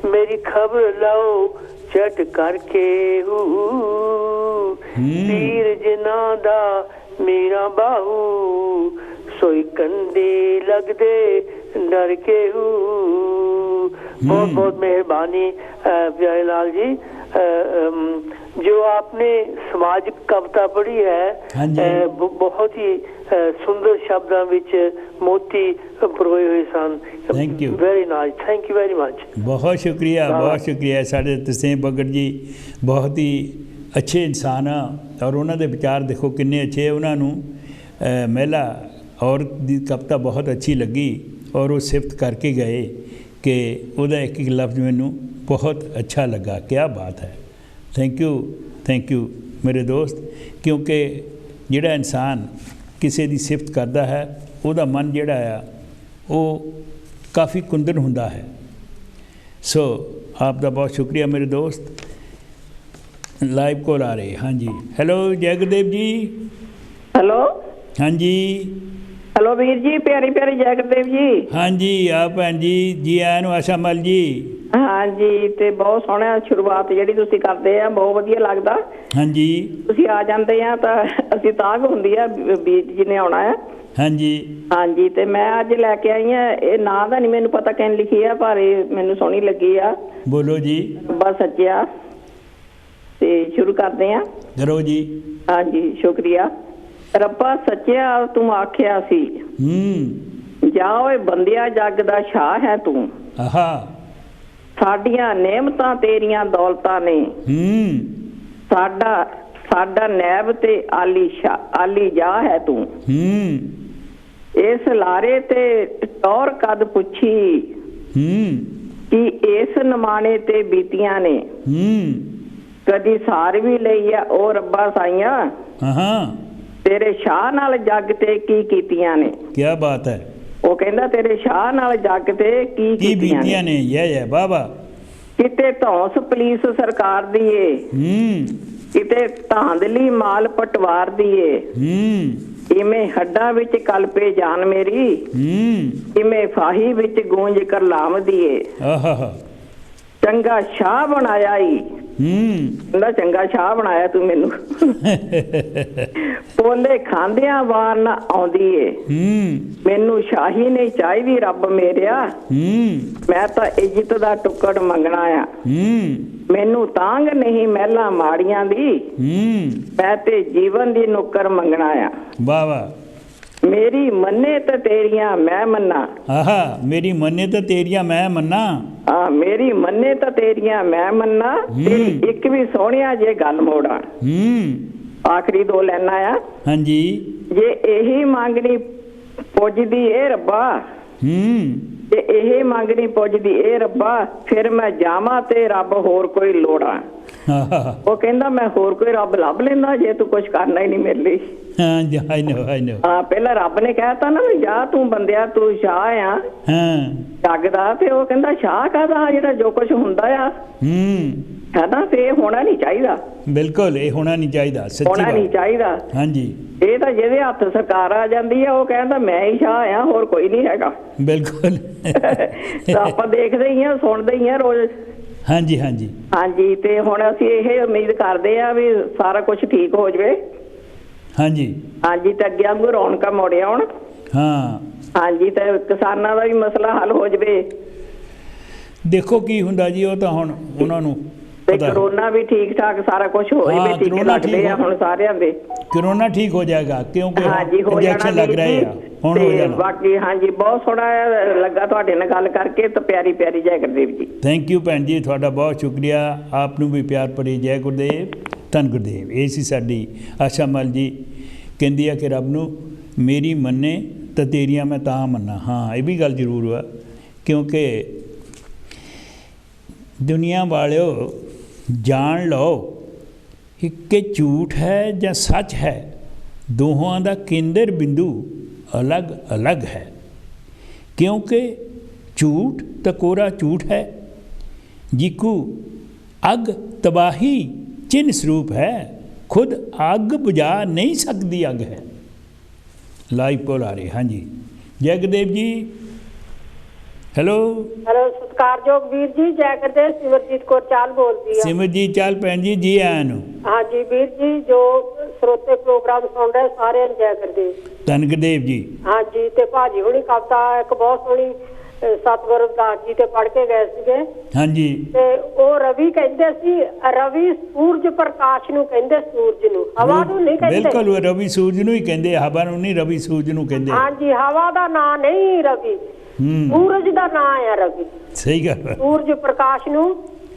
मेरी खबर लाओ चट करके हू। पीर जिना दा मेरा बाहू, सोई कंदी लग दे डर के हूँ। बहुत बहुत मेहरबानी प्यारे लाल जी। जो आपने सामाजिक कविता पढ़ी है बहुत ही सुंदर शब्दों विच मोती परोए हुए सन। Thank you, very nice, thank you very much. बहुत शुक्रिया साढ़े तरसेम भगत जी, बहुत ही अच्छे इंसान आ और उन्होंने विचार देखो किन्ने अच्छे। उन्होंने महिला औरत की कविता बहुत अच्छी लगी और वो सिफत करके गए कि वह एक एक लफ्ज़ मैनू बहुत अच्छा लगा। क्या बात है, थैंक यू मेरे दोस्त, क्योंकि जिहड़ा इंसान किसी की सिफत करता है वह मन जिहड़ा आ वो काफ़ी कुंदन हुंदा है। सो आपका बहुत शुक्रिया मेरे दोस्त। लाइव कॉल आ रही, हाँ जी, हेलो जय गुरदेव जी। हेलो, हाँ जी, हेलो वीर जी, प्यारी प्यारी जय गुरदेव जी। हाँ जी, आप भैन जी आए नु आशा मल जी। हाँ जी, ते बहुत सोहना शुरुआत जिहड़ी तुसीं करदे आ, बहुत वधिया लगदा। हाँ जी, तुसीं आ जांदे आ तां असीं तांघ हुंदी आ बीर जी ने आउणा है। हाँ जी, हाँ जी, ते मैं अज लैके आई हाँ, ये नां दा नहीं मैनूं पता किन लिखी है, पर मैनूं सोहनी लगी आ। बोलो जी। बस सच्चिया, ते शुरू करदे आ। करो जी। हाँ जी, शुक्रिया। रब्बा सच्चिया तूं आखिया सी, जा ओए बंदिया जग दा शाह है तू, आहा, साडियां नेमतां तेरियां दौलतां ने, साडा नैब ते आली जा है तू, इस लारे ते टौर कद पुछी कि इस नमाने ते बीतियां ने, कदी सार भी लई है ओ रब्बा साइयां, तेरे शाह नाल जग ते की कीतियां ने। क्या बात है। वो कहंदा तेरे शाह नाल जग ते की कीतियां ने। ये बाबा, किते धौंस पुलिस सरकार दी ए, किते धांधली माल पटवार दी ए, इवें हड्डां विच कलपे जान मेरी, इवें फाही विच गूंज करलाम दी ए। चंगा शाह बनाया ही, कहंदा चंगा शाह बनाया तू मैनू, पोले खांदियां वार ना आउंदी ए, मैनू शाही नहीं चाहिदी रब मेरिया, मैं तां इज्जत दा टुकड़ मंगना आ, मैनू तांग नहीं महलां माड़ियां दी, मैं ते जीवन दी नुक्कर मंगना आ। वाह वाह। मेरी मन्ने ते तेरियां मैं मन्ना, आहा, मेरी मन्ने ते तेरियां मैं मन्ना, हाँ मेरी मन्ने ते तेरियां मैं मन्ना, तेरी एक भी सोहणिया जे गल मोड़ा। आखिरी दो लाइनां आ। हाँ जी। जे यही मंगनी पुजदी ए रब्बा, जे यही मंगनी पुजदी ए रब्बा, फिर मैं जावां ते रब होर कोई लोड़ा। वो कहंदा मैं होर कोई रब लभ लेंदा जे तू कुछ करना ही नहीं मेरे लिए। I know. हाँ, पहला रब ने कहता ना जा तू बंदिया तू शाह आ जग दा, ते वो कहंदा शाह काहदा जेड़ा जो कुछ हुंदा आ, है ना, ते होना नहीं चाहिदा। बिल्कुल, ये होना नहीं चाहिदा, सच्ची होना नहीं चाहिदा। हाँ जी, ये तो जिहदे हत्थ सरकार आ जांदी है वो कहंदा मैं ही शाह आ, होर कोई नहीं हैगा। बिल्कुल। तो आपां देखदे ही आ, सुणदे ही आ रोज। हाँ जी, हाँ जी, हाँ जी, ते हुण असीं ये उम्मीद करदे आ भी सारा कुछ ठीक हो जावे। हाँ जी, हाँ जी, ते अगे वांगू रौनकां मुड़ आउण। हाँ जी, ते किसानां दा भी मसला हल हो जावे। देखो की हुंदा जी, वो तां हुण उन्हां नूं कोरोना भी ठीक ठाक सारा कुछ हो जाए, टीके लगदे आ हुण सारिਆਂ ਦੇ। कोरोना ठीक हो जाएगा क्योंकि हाँ जी हो इंजेक्शन लग रहे हैं हुण हो जाना। बाकी हाँ जी, बहुत सोहना लगा तुहाडे नाल गल करके, तो प्यारी प्यारी जय गुरदेव जी। थैंक यू भैन जी, तुहाडा बहुत शुक्रिया। आप नूं भी प्यार भरी जय गुरदेव, धन गुरदेव। ये सी साडी आशा मल जी, कहंदी आ कि रब नूं मेरी मन्ने तो तेरियां मैं तां मन्ना। हाँ, ये भी गल जरूर हुआ, क्योंकि दुनिया वालिओ जान लो कि झूठ है या सच है, दोहां दा केंद्र बिंदु अलग अलग है। क्योंकि झूठ तो कोरा झूठ है, जिकू अग तबाही चिन्ह स्वरूप है, खुद अग बुझा नहीं सकती अग है। लाइव कॉल आ रही। हाँ जी, जय गुरदेव जी। हेलो सत्कारयोग वीर जी, जय गुरदेव। सिमरजीत कौर चाल बोलती है। सिमरजीत चाल भैन जी, जी आया नु। हाँ जी वीर जी, जो श्रोते प्रोग्राम सुन रहे सारे जय गुरदेव, धन गुरदेव जी। हाँ जी, ते भाजी हुणी कविता एक बहुत सोहनी ਸਤਿਗੁਰੂ ਰਵਿਦਾਸ ਜੀ ਤੇ ਪੜ੍ਹ ਕੇ ਗਏ ਸੀਗੇ ਹਾਂਜੀ ਤੇ ਉਹ ਰਵੀ ਕਹਿੰਦੇ ਸੀ, ਰਵੀ ਸੂਰਜ ਪ੍ਰਕਾਸ਼ ਨੂੰ ਕਹਿੰਦੇ, ਸੂਰਜ ਨੂੰ, ਹਵਾ ਨੂੰ ਨਹੀਂ ਕਹਿੰਦੇ। ਬਿਲਕੁਲ ਰਵੀ ਸੂਰਜ ਨੂੰ ਹੀ ਕਹਿੰਦੇ, ਹਵਾ ਨੂੰ ਨਹੀਂ, ਰਵੀ ਸੂਰਜ ਨੂੰ ਕਹਿੰਦੇ। ਹਾਂਜੀ, ਹਵਾ ਦਾ ਨਾਂ ਨਹੀਂ ਰਵੀ, ਸੂਰਜ ਦਾ ਨਾਂ ਆ ਰਵੀ। ਸਹੀ ਗੱਲ ਹੈ, ਸੂਰਜ ਪ੍ਰਕਾਸ਼ ਨੂੰ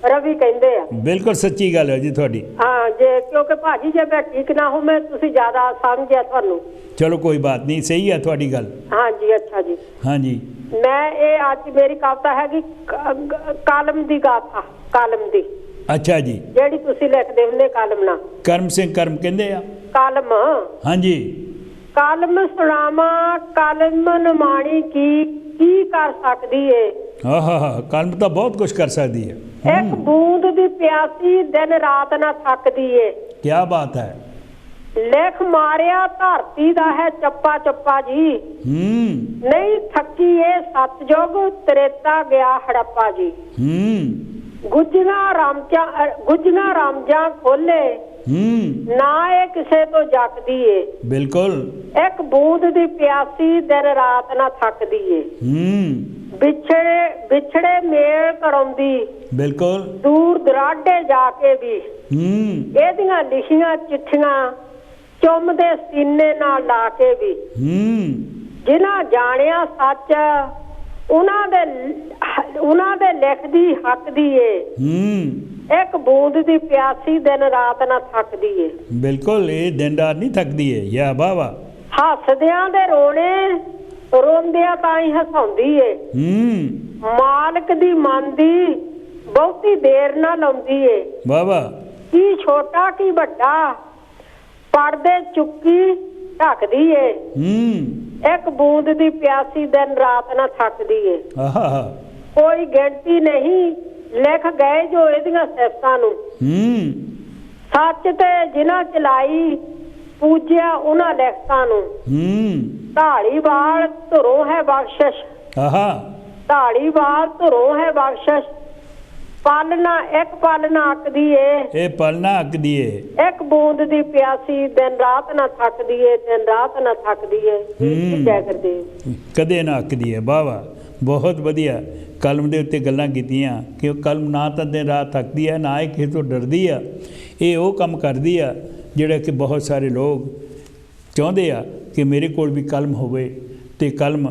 ਰਵੀ ਕਹਿੰਦੇ ਆ। ਬਿਲਕੁਲ ਸੱਚੀ ਗੱਲ ਹੈ ਜੀ ਤੁਹਾਡੀ। ਹਾਂ, ਜੇ ਕਿਉਂਕਿ ਭਾਜੀ ਜੇ ਮੈਂ ਠੀਕ ਨਾ ਹੋ, ਮੈਂ ਤੁਸੀਂ ਜ਼ਿਆਦਾ ਸਮਝਿਆ ਤੁਹਾਨੂੰ। ਚਲੋ ਕੋਈ ਬਾਤ ਨਹੀਂ, ਸਹੀ ਹੈ ਤੁਹਾਡੀ ਗੱਲ। ਹਾਂਜੀ, ਅੱਛਾ ਜੀ। ਹਾਂਜੀ, ਮੈਂ ਇਹ ਅੱਜ ਮੇਰੀ ਕਵਿਤਾ ਹੈਗੀ ਕਾਲਮ ਦੀ ਗਾਥਾ, ਕਾਲਮ ਦੀ। ਅੱਛਾ ਜੀ, ਜਿਹੜੀ ਤੁਸੀਂ ਲਿਖਦੇ ਹੁੰਦੇ ਕਾਲਮ ਨਾਲ। ਕਰਮ ਸਿੰਘ ਕਰਮ ਕਹਿੰਦੇ ਆ ਕਾਲਮ। ਹਾਂਜੀ। ਕਾਲਮ ਸੁਣਾਵਾਂ ਕਾਲਮ ਨਿਮਾਣੀ ਕੀ ਕਰ ਸਕਦੀ ਏ। ਆਹਾ, ਕਲਮ ਤਾਂ ਬਹੁਤ ਕੁਝ ਕਰ ਸਕਦੀ ਹੈ। ਇੱਕ ਬੂੰਦ ਦੀ ਪਿਆਸੀ ਦਿਨ ਰਾਤ ਨਾ ਥੱਕਦੀ ਏ। ਕੀ ਬਾਤ ਹੈ। ਲਿਖ ਮਾਰਿਆ ਧਰਤੀ ਦਾ ਹੈ ਚੱਪਾ ਚੱਪਾ ਜੀ, ਨਹੀਂ ਥੱਕੀ ਏ ਸਤਜੁਗ ਤ੍ਰੇਤਾ ਗਿਆ ਹੜੱਪਾ ਜੀ। ਗੁੱਜੀਆਂ ਰਾਮਜਾਂ ਖੋਲੇ ਨਾ ਇਹ ਕਿਸੇ ਤੋਂ ਜੱਕਦੀ ਏ। ਬਿਲਕੁਲ। ਇੱਕ ਬੂੰਦ ਦੀ ਪਿਆਸੀ ਦਿਨ ਰਾਤ ਨਾ ਥੱਕਦੀ ਏ। ਵਿਛੜੇ ਮੇਲ ਕਰਾਉਂਦੀ, ਬਿਲਕੁਲ ਦੂਰ ਦਰਾਡੇ ਜਾ ਕੇ ਵੀ। ਇਹਦੀਆਂ ਲਿਖੀਆਂ ਚਿੱਠੀਆਂ ਚੁੰਮਦੇ ਸੀਨੇ ਨਾਲ ਲਾ ਕੇ ਵੀ। ਜਿਨ੍ਹਾਂ ਜਾਣਿਆ ਸੱਚ ਉਹਨਾਂ ਦੇ ਲਿਖਦੀ ਹੱਕਦੀ ਏ। ਇੱਕ ਬੂੰਦ ਦੀ ਪਿਆਸੀ ਦਿਨ ਰਾਤ ਨਾ ਥੱਕਦੀ ਏ। ਬਿਲਕੁਲ, ਇਹ ਦਿਨ ਰਾਤ ਨਹੀਂ ਥੱਕਦੀ ਏ। ਯਾ ਬਾਵਾ। ਹੱਸਦਿਆਂ ਦੇ ਰੋਣੇ ਰੋਂਦਿਆਂ ਤਾਂ ਹੀ ਹਸਾਉਂਦੀ ਏ। ਮਾਲਕ ਦੀ ਮਨ ਦੀ ਬਹੁਤੀ ਦੇਰ ਨਾ ਲਾਉਂਦੀ ਏ। ਬਾਬਾ। ਕੀ ਛੋਟਾ ਕੀ ਵੱਡਾ ਪੜਦੇ ਚੁੱਕੀ ਢੱਕਦੀ ਏ। ਇੱਕ ਬੂੰਦ ਦੀ ਪਿਆਸੀ ਦਿਨ ਰਾਤ ਨਾ ਥੱਕਦੀ ਏ। ਕੋਈ ਗਿਣਤੀ ਨਹੀਂ ਲਿਖ ਗਏ ਜੋ ਇਹਦੀਆਂ ਸਿਫਤਾਂ ਨੂੰ। ਸੱਚ ਤੇ ਜਿਨ੍ਹਾਂ ਚਲਾਈ ਪੂਜਿਆ ਉਹਨਾਂ ਲਿਖਤਾਂ ਨੂੰ। ਢਾਲੀਵਾਲ ਧੁਰੋਂ ਹੈ ਬਖਸ਼ਿਸ਼, ਢਾਲੀਵਾਲ ਧੁਰੋਂ ਹੈ ਬਖਸ਼ਿਸ਼। ਪਾਲਣਾ ਇੱਕ ਪਾਲਣਾ ਅੱਕਦੀ ਏ, ਇਹ ਪਾਲਣਾ ਅੱਕਦੀ ਏ। ਇੱਕ ਬੂੰਦ ਦੀ ਪਿਆਸੀ ਦਿਨ ਰਾਤ ਨਾ ਥੱਕਦੀ ਏ, ਦਿਨ ਰਾਤ ਨਾ ਥੱਕਦੀ ਏ। ਜੈ ਗੁਰਦੇਵ। ਕਦੇ ਨਾ ਅੱਕਦੀ ਏ। ਵਾਹ ਵਾਹ, ਬਹੁਤ ਵਧੀਆ। ਕਲਮ ਦੇ ਉੱਤੇ ਗੱਲਾਂ ਕੀਤੀਆਂ ਕਿ ਉਹ ਕਲਮ ਨਾ ਤਾਂ ਦਿਨ ਰਾਤ ਥੱਕਦੀ ਹੈ, ਨਾ ਇਹ ਕਿਸੇ ਤੋਂ ਡਰਦੀ ਆ। ਇਹ ਉਹ ਕੰਮ ਕਰਦੀ ਆ ਜਿਹੜਾ ਕਿ ਬਹੁਤ ਸਾਰੇ ਲੋਕ ਚਾਹੁੰਦੇ ਆ ਕਿ ਮੇਰੇ ਕੋਲ ਵੀ ਕਲਮ ਹੋਵੇ ਅਤੇ ਕਲਮ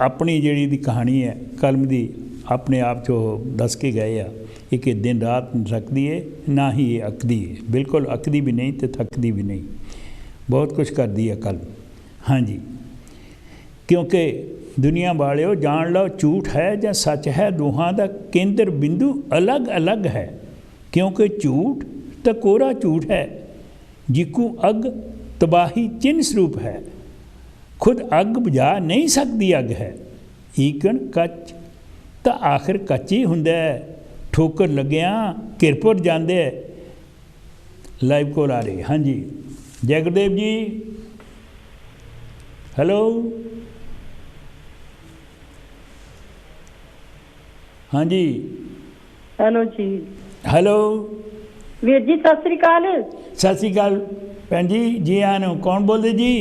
ਆਪਣੀ ਜਿਹੜੀ ਦੀ ਕਹਾਣੀ ਹੈ ਕਲਮ ਦੀ ਆਪਣੇ ਆਪ 'ਚ ਉਹ ਦੱਸ ਕੇ ਗਏ ਆ ਕਿ ਦਿਨ ਰਾਤ ਥੱਕਦੀ ਹੈ, ਨਾ ਹੀ ਇਹ ਅੱਕਦੀ ਹੈ। ਬਿਲਕੁਲ ਅੱਕਦੀ ਵੀ ਨਹੀਂ ਅਤੇ ਥੱਕਦੀ ਵੀ ਨਹੀਂ। ਬਹੁਤ ਕੁਛ ਕਰਦੀ ਹੈ ਕਲਮ। ਹਾਂਜੀ, ਕਿਉਂਕਿ ਦੁਨੀਆ ਵਾਲਿਓ ਜਾਣ ਲਓ, ਝੂਠ ਹੈ ਜਾਂ ਸੱਚ ਹੈ, ਦੋਹਾਂ ਦਾ ਕੇਂਦਰ ਬਿੰਦੂ ਅਲੱਗ ਅਲੱਗ ਹੈ। ਕਿਉਂਕਿ ਝੂਠ ਤਾਂ ਕੋਰਾ ਝੂਠ ਹੈ, ਜਿਕੂ ਅੱਗ ਤਬਾਹੀ ਚਿੰਨ੍ਹ ਸਰੂਪ ਹੈ। ਖੁਦ ਅੱਗ ਬੁਝਾ ਨਹੀਂ ਸਕਦੀ ਅੱਗ ਹੈ। ਈਕਣ ਕੱਚ ਤਾਂ ਆਖਿਰ ਕੱਚ ਹੀ ਹੁੰਦਾ। ਠੋਕਰ ਲੱਗਿਆਂ ਕਿਰਪੁਰ ਜਾਂਦੇ। ਲਾਈਵ ਕੋਲ ਆ ਰਹੀ। ਹਾਂਜੀ, ਜੈ ਗੁਰਦੇਵ ਜੀ। ਹੈਲੋ। ਹਾਂਜੀ। ਹੈਲੋ ਜੀ। ਹੈਲੋ ਵੀਰ ਜੀ, ਸਤਿ ਸ੍ਰੀ ਅਕਾਲ। ਸਤਿ ਸ੍ਰੀ ਅਕਾਲ ਭੈਣ ਜੀ। ਜੀ ਆਇਆਂ ਨੂੰ। ਕੌਣ ਬੋਲਦੇ ਜੀ?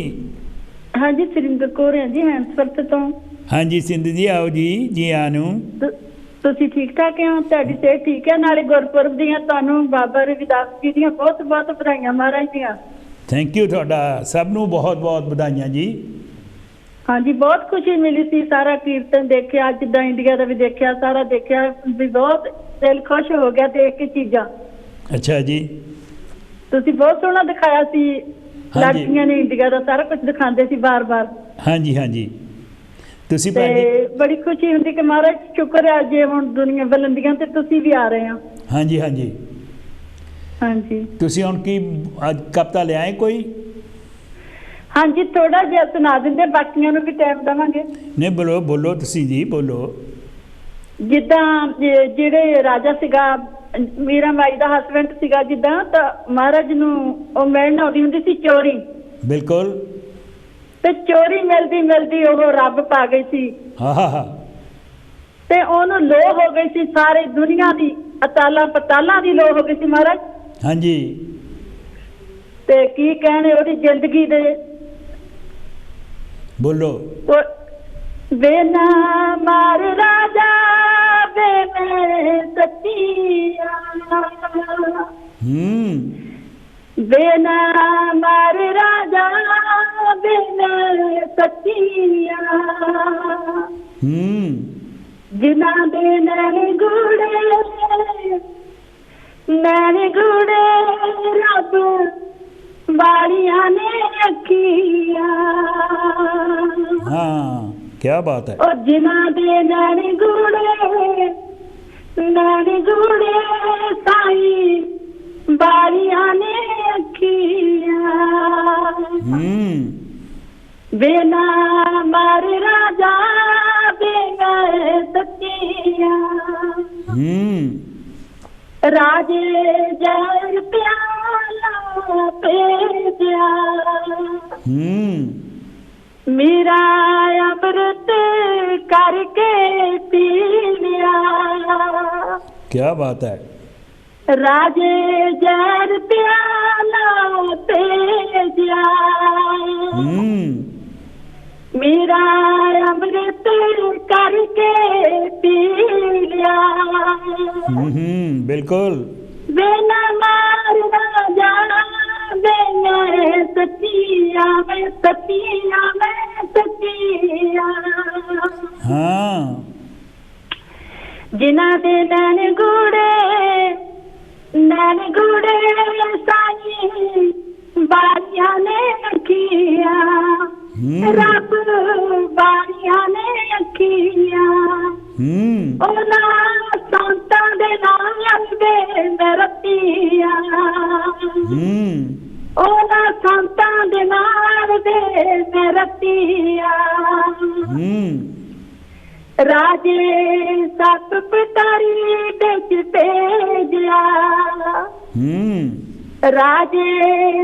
ਹਾਂਜੀ, ਸੁਰਿੰਦਰ ਕੌਰ ਹਾਂ ਜੀ, ਹੈਂਸਫਰਤ ਤੋਂ। ਹਾਂਜੀ ਸਿੰਧ ਜੀ, ਆਓ ਜੀ। ਜੀ ਆਇਆਂ ਨੂੰ। ਤੁਸੀਂ ਠੀਕ ਠਾਕ ਹੋ? ਤੁਹਾਡੀ ਸਿਹਤ ਠੀਕ ਹੈ? ਨਾਲੇ ਗੁਰਪੁਰਬ ਦੀਆਂ ਤੁਹਾਨੂੰ ਬਾਬਾ ਰਵਿਦਾਸ ਜੀ ਦੀਆਂ ਬਹੁਤ ਬਹੁਤ ਵਧਾਈਆਂ ਮਹਾਰਾਜ ਦੀਆਂ। ਥੈਂਕ ਯੂ ਤੁਹਾਡਾ। ਸਭ ਨੂੰ ਬਹੁਤ ਬਹੁਤ ਵਧਾਈਆਂ ਜੀ। ਹਾਂਜੀ, ਬਹੁਤ ਖੁਸ਼ੀ ਮਿਲੀ ਸੀ। ਸਾਰਾ ਕੀਰਤਨ ਦੇਖਿਆ, ਜਿੱਦਾਂ ਇੰਡੀਆ ਦਾ ਵੀ ਦੇਖਿਆ, ਸਾਰਾ ਦੇਖਿਆ ਵੀ ਬਹੁਤ ਦਿਲ ਖੁਸ਼ ਹੋ ਗਿਆ ਦੇਖ ਕੇ ਚੀਜ਼ਾਂ। ਅੱਛਾ ਜੀ। ਤੁਸੀਂ ਬਹੁਤ ਸੋਹਣਾ ਦਿਖਾਇਆ ਸੀ। ਲੜਕੀਆਂ ਨੇ ਇੰਡੀਆ ਦਾ ਸਾਰਾ ਕੁਝ ਦਿਖਾਉਂਦੇ ਸੀ ਬਾਰ-ਬਾਰ। ਹਾਂਜੀ ਹਾਂਜੀ। ਤੁਸੀਂ ਬੜੀ ਖੁਸ਼ੀ ਹੁੰਦੀ ਕਿ ਮਹਾਰਾਜ ਸ਼ੁਕਰ ਹੈ ਜੇ ਹੁਣ ਦੁਨੀਆ ਬੁਲੰਦੀਆਂ ਤੇ ਤੁਸੀਂ ਵੀ ਆ ਰਹੇ ਹੋ। ਹਾਂਜੀ ਹਾਂਜੀ ਹਾਂਜੀ। ਤੁਸੀਂ ਹੁਣ ਕੀ ਅੱਜ ਕਵਿਤਾ ਲਿਆਏ ਕੋਈ? ਹਾਂਜੀ, ਥੋੜਾ ਜਿਹਾ ਸੁਣਾ ਦਿੰਦੇ, ਬਾਕੀਆਂ ਨੂੰ ਵੀ ਟਾਈਮ ਦੇਵਾਂਗੇ। ਨਹੀਂ, ਬੋਲੋ ਬੋਲੋ ਤੁਸੀਂ ਜੀ, ਬੋਲੋ। ਜਿੱਦਾਂ ਜਿਹੜੇ ਰਾਜਾ ਸੀਗਾ, ਮੀਰਾ ਬਾਈ ਦਾ ਹਸਬੈਂਡ ਸੀਗਾ, ਜਿੱਦਾਂ ਤਾਂ ਮਹਾਰਾਜ ਨੂੰ ਉਹ ਮਿਲਣ ਆਉਂਦੀ ਹੁੰਦੀ ਸੀ ਚੋਰੀ। ਬਿਲਕੁਲ। ਤੇ ਚੋਰੀ ਮਿਲਦੀ ਮਿਲਦੀ ਉਹ ਰੱਬ ਪਾ ਗਈ ਸੀ। ਤੇ ਉਹਨੂੰ ਲੋਹ ਹੋ ਗਈ ਸੀ ਸਾਰੀ ਦੁਨੀਆ ਦੀ, ਅਤਾਲਾਂ ਪਤਾਲਾਂ ਦੀ ਲੋਹ ਹੋ ਗਈ ਸੀ ਮਹਾਰਾਜ। ਹਾਂਜੀ। ਤੇ ਕੀ ਕਹਿਣੇ ਉਹਦੀ ਜ਼ਿੰਦਗੀ ਦੇ, ਬੋਲੋ। बेना मार राजा बे मैं सतिया बेना मार राजा बे मैं सतिया जिना दे नैन गुड़े रब बाड़िया ने रखिया। हाँ क्या बात है। और जिना दे नैन गुड़े साई बाड़िया ने रखिया। बेना मार राजा बेना सतिया राजे जर प्याला पेजा मेरा अमृत करके पी लिया। क्या बात है। राजे जर प्याला पेजा मेरा अमृत करके पी लिया। बिल्कुल। बेना मार राजा बेना सतिया मैं सतिया मैं सतिया। हाँ जिना दे नैन गुड़े साई बारिया ने रखिया। रब बारिया ने रखिया। ओना संतां दे नाल दे रतिया। ओना संतां दे नाल दे रतिया। राजे सत पितारी बिच भेजिया। राजे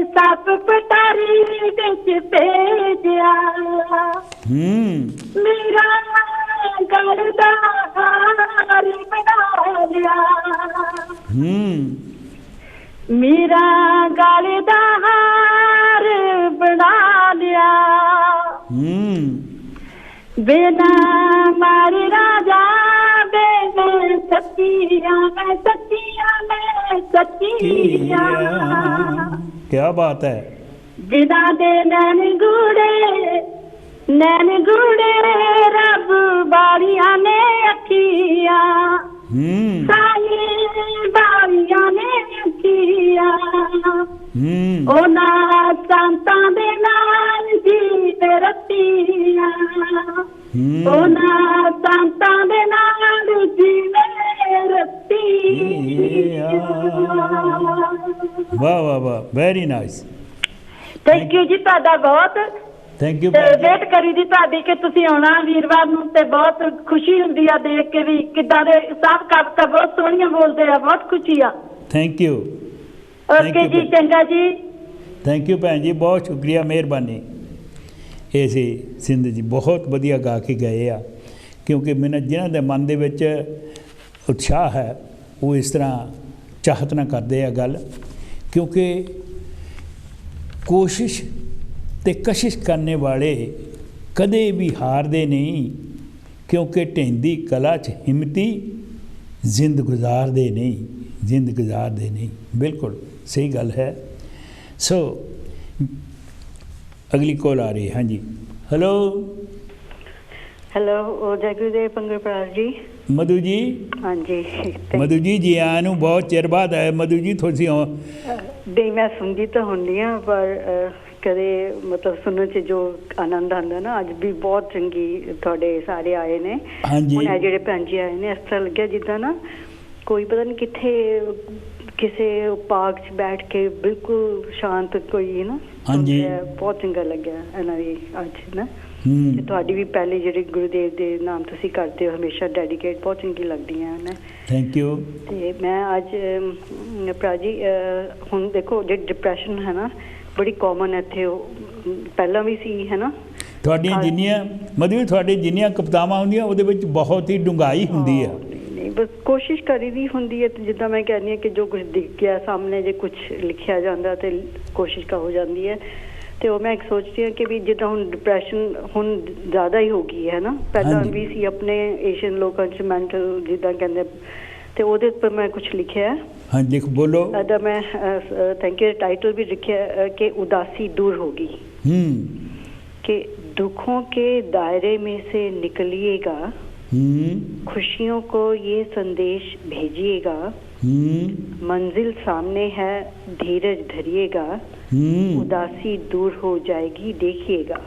सप पटारी बिच भेजिया। मेरा गल दा हार बना लिया। मेरा गल दा हार बना लिया। बेना मारे राजा बेना सतिया मैं सतिया मैं सतिया। क्या बात है। बिना दे नैन गुड़े रब बारिया ने रखिया। साई बारिया ने रखिया। ओना संतां दे नाल जी रतिया। ओना संतां दे नाल जी रतिया। वाह वाह वाह वेरी नाइस। थैंक यू जी ਤੁਹਾਡਾ ਬਹੁਤ। Thank you. ਵੇਟ ਕਰੀ ਦੀ ਤੁਹਾਡੀ ਕਿ ਤੁਸੀਂ ਆਉਣਾ ਵੀਰਵਾਰ ਨੂੰ ਤੇ ਬਹੁਤ ਖੁਸ਼ੀ ਹੁੰਦੀ ਆ ਦੇਖ ਕੇ ਵੀ ਕਿੱਦਾਂ ਦੇ ਸਭ ਕਵਿਤਾ ਬਹੁਤ ਸੋਹਣੀਆਂ ਬੋਲਦੇ ਆ ਬਹੁਤ ਖੁਸ਼ੀ ਆ। Thank you. ਓਕੇ ਜੀ ਚੰਗਾ ਜੀ। ਥੈਂਕ ਯੂ ਭੈਣ ਜੀ ਬਹੁਤ ਸ਼ੁਕਰੀਆ ਮਿਹਰਬਾਨੀ। ਇਹ ਸੀ ਸਿੰਧ ਜੀ ਬਹੁਤ ਵਧੀਆ ਗਾ ਕੇ ਗਏ ਆ ਕਿਉਂਕਿ ਮੈਨੂੰ ਜਿਨ੍ਹਾਂ ਦੇ ਮਨ ਦੇ ਵਿੱਚ ਉਤਸ਼ਾਹ ਹੈ ਉਹ ਇਸ ਤਰ੍ਹਾਂ ਚਾਹਤ ਨਾ ਕਰਦੇ ਆ ਗੱਲ ਕਿਉਂਕਿ कोशिश ते कशिश करने वाले कदे भी हारदे नहीं क्योंकि ढेंदी कला च हिम्मती जिंद गुजारदे नहीं। बिल्कुल सही गल है। सो अगली कॉल आ रही है। हाँ जी हेलो हेलो जय गुरुदेव पंगरपाल जी। मधु जी। हाँ जी मधु जी जी आया नूं बहुत चिर बाद आए मधु जी थोड़ी नहीं मैं सुनती तो होंगी हाँ पर कदे मतलब सुनने च जो आनंद आता ना अज भी बहुत चंगी थोड़े सारे आए ने। हाँ जी जेडे भैन जी आए ने इस तरह लग्या जिदा ना कोई पता नहीं किथे किसी पार्क च बैठ के बिल्कुल शांत कोई ना। हाँ जी बहुत चंगा लग्या इन्हां दी अज ना। ਤੁਹਾਡੀ ਵੀ ਪਹਿਲੇ ਜਿਹੜੇ ਗੁਰੂਦੇਵ ਦੇ ਨਾਮ ਤੁਸੀਂ ਕਰਦੇ ਹੋ ਹਮੇਸ਼ਾ ਡੈਡੀਕੇਟ ਬਹੁਤ ਚੰਗੀ ਲੱਗਦੀਆਂ ਹਨ। Thank you. ਤੇ ਮੈਂ ਅੱਜ ਭਰਾ ਜੀ ਹੁਣ ਦੇਖੋ ਜਿਹੜੀ ਡਿਪਰੈਸ਼ਨ ਹੈ ਨਾ ਬੜੀ ਕਾਮਨ ਇੱਥੇ ਪਹਿਲਾਂ ਵੀ ਸੀ ਹੈ ਨਾ। ਤੁਹਾਡੀਆਂ ਜਿੰਨੀਆਂ ਮਤਲਬ ਤੁਹਾਡੇ ਜਿੰਨੀਆਂ ਕਵਿਤਾਵਾਂ ਹੁੰਦੀਆਂ ਉਹਦੇ ਵਿੱਚ ਬਹੁਤ ਹੀ ਡੂੰਘਾਈ ਹੁੰਦੀ ਹੈ। ਨਹੀਂ ਬਸ ਕੋਸ਼ਿਸ਼ ਕਰੀ ਦੀ ਹੁੰਦੀ ਹੈ ਜਿੱਦਾਂ ਮੈਂ ਕਹਿੰਦੀ ਹਾਂ ਕਿ ਜੋ ਕੁਝ ਦਿਖ ਗਿਆ ਸਾਹਮਣੇ ਜੇ ਕੁਝ ਲਿਖਿਆ ਜਾਂਦਾ ਤੇ ਕੋਸ਼ਿਸ਼ ਹੋ ਜਾਂਦੀ ਹੈ ਤੇ ਉਹ ਮੈਂ ਇੱਕ ਸੋਚਦੀ ਹਾਂ ਕਿ ਵੀ ਜਿੱਦਾਂ ਹੁਣ ਡਿਪਰੈਸ਼ਨ ਹੁਣ ਜ਼ਿਆਦਾ ਹੀ ਹੋ ਗਈ ਹੈ ਨਾ, ਪਹਿਲਾਂ ਵੀ ਸੀ ਆਪਣੇ ਏਸ਼ੀਅਨ ਲੋਕਾਂ 'ਚ ਮੈਂਟਲ ਜਿੱਦਾਂ ਕਹਿੰਦੇ, ਤੇ ਉਹਦੇ ਉੱਪਰ ਮੈਂ ਕੁਝ ਲਿਖਿਆ। हाँ लिख बोलो। अदा मैं थैंक यू टाइटल भी लिखा कि उदासी दूर होगी, कि दुखों के दायरे में से निकलिएगा, खुशियों को ये संदेश भेजिएगा, मंजिल सामने है धीरज धरिएगा, उदासी दूर हो जाएगी देखिएगा।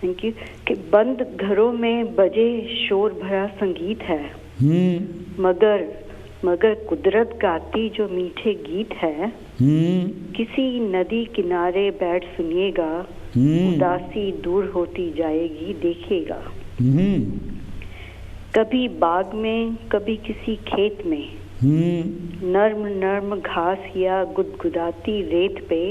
Thank you. कि बंद घरों में बजे शोर भरा संगीत है, मगर कुदरत गाती जो मीठे गीत है, किसी नदी किनारे बैठ सुनिएगा, उदासी दूर होती जाएगी देखिएगा। कभी बाग में कभी किसी खेत में, नर्म नर्म घास या गुदगुदाती रेत पे,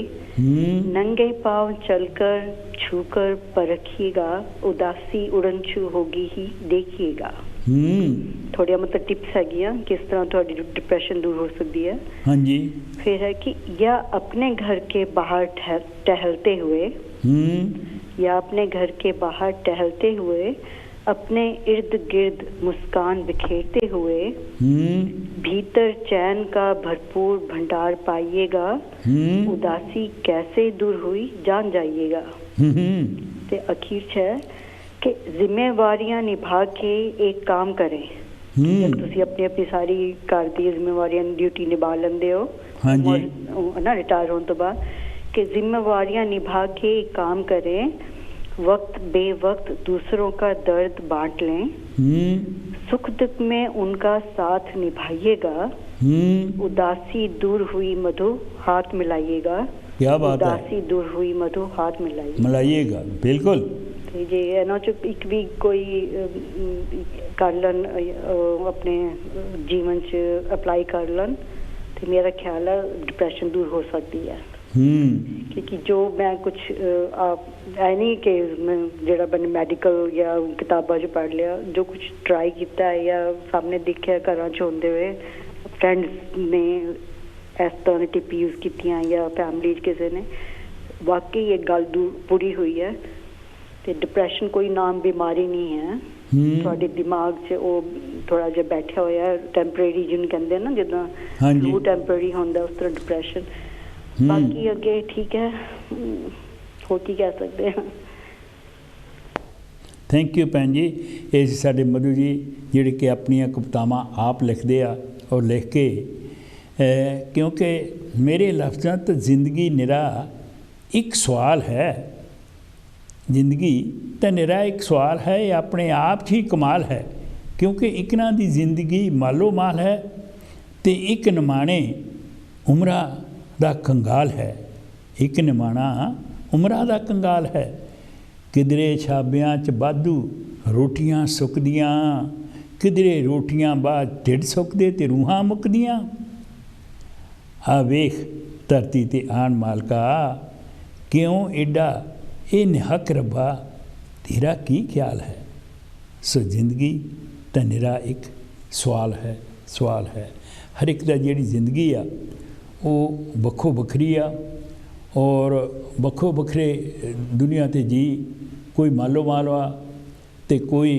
नंगे पांव चलकर छूकर परखिएगा, उदासी उड़नछू होगी ही देखिएगा। थोड़िया मतलब टिप्स है किस तरह थोड़ी डिप्रेशन दूर हो सकती है। हाँ जी। फिर है कि या अपने घर के बाहर टहलते हुए, या अपने घर के बाहर टहलते हुए अपने इर्द गिर्द मुस्कान बिखेरते हुए, भीतर चैन का भरपूर भंडार पाइएगा, उदासी कैसे दूर हुई जान जाइएगा। ते अखीर है कि जिम्मेवारियां निभा के एक काम करें। जब तुसी अपनी अपनी सारी घर दी जिम्मेवारियां ड्यूटी निभा लेंदे हो, हाँ जी, ना रिटायर होने तो बाद, कि जिम्मेवारियां निभा के एक काम करें, वक्त बेवक्त दूसरों का दर्द बांट लें, सुख दुख में उनका साथ निभाइएगा, उदासी दूर हुई मधु हाथ मिलाइएगा। क्या बात है, उदासी दूर हुई मधु हाथ मिलाइएगा। बिल्कुल जे एना च एक भी कोई कर लन अपने जीवन च अप्लाई कर लन, तो मेरा ख्याल है डिप्रेशन दूर हो सकती है। क्योंकि जो मैं कुछ ऐ नहीं कि जेड़ा मैंने मेडिकल या किताबा च पढ़ लिया, जो कुछ ट्राई किया है या सामने देखा घर च होंदे हुए फ्रेंड्स ने इस तरह की टिप यूज की या फैमिली किसी ने, वाकई एक गल पूरी हुई है। तो डिप्रेशन कोई नाम बीमारी नहीं है, थोड़े दिमाग च वो थोड़ा जिहा बैठा होया टैंपरेरी जिन्हें कहते हैं ना, जिदा फ्लू टैंपरेरी होंदा उस तरह डिप्रेशन। बाकी अगे ठीक है, हो की कह सकते हैं। थैंक यू भैन जी। ये साडे मधु जी जिहड़े कि अपनियां कवितावां आप लिखते आ और लिख के क्योंकि मेरे लफ्ज़ां तो जिंदगी निरा एक सवाल है, जिंदगी तो निरा एक सवाल है, अपने आप ही कमाल है। क्योंकि एक ना दी जिंदगी मालो माल है, तो एक निमाणे उमरा दा कंगाल है, एक निमाणा उमरा दा कंगाल है। किधरे छाबियां च वाधू रोटियां सुकदियां, किधरे रोटियां बाद ढिड सुकदे ते रूहां मुकदियां। आ वेख धरती ते आन मालका, क्यों एडा ये निहक रब्बा, तेरा की ख्याल है। सो जिंदगी तो निरा एक सवाल है, सवाल है। हर एक दा जिहड़ी जिंदगी आ वो बखो बखरी आ, और बखो बखरे दुनिया ते जी कोई मालो माल आ, ते कोई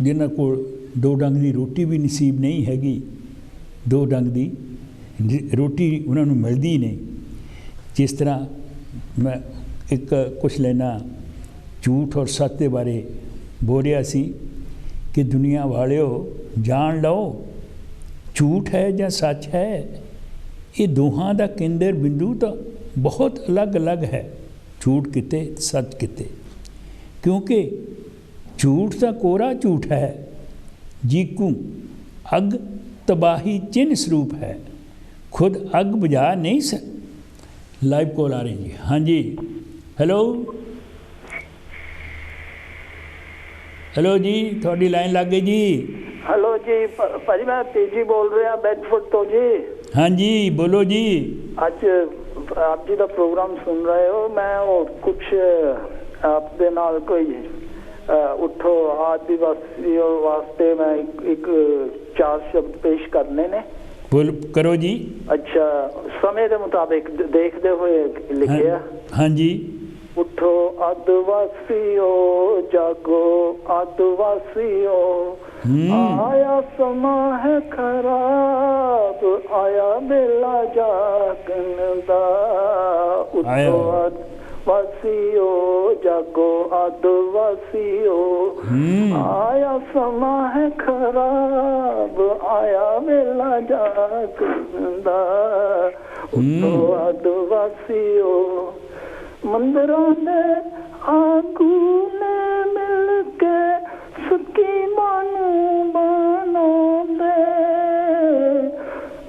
जिन्हां कोल दो डंग की रोटी भी नसीब नहीं हैगी, दो डंग की रोटी उन्होंने मिलती नहीं। जिस तरह मैं एक कुछ लेना झूठ और सच के बारे बोलिया सी कि दुनिया वालिओ जान लो झूठ है या सच है, ये दोहां दा केंद्र बिंदु तो बहुत अलग अलग है, झूठ किते सच किते। क्योंकि झूठ का कोरा झूठ है, जीकू अग तबाही चिन्ह स्वरूप है, खुद अग बुझा नहीं सक। लाइव कॉल आ रही जी। हाँ जी, हेलो हेलो जी, थोड़ी लाइन लग गई जी। हेलो जी भाजी, मैं तेजी बोल रहा बेडफोर्ड तो जी। हाँ जी बोलो जी। आज आप जी का प्रोग्राम सुन रहे हो, मैं और कुछ आपके नाल कोई उठो आदिवासी वास्ते मैं एक चार शब्द पेश करने ने। बोल करो जी। अच्छा, समय के मुताबिक देखते हुए लिखे। हाँ जी। उठो आदिवासियों, जागो आदिवासियों, आया समा है खराब, आया बेला जागन दा। उठो आदिवासियों, जागो आदिवासियों, आया समा है खराब, आया बेला जागन दा। उठो आदिवासियों, मंदिरों ने आगू ने मिल के सकी मानू बनो दे।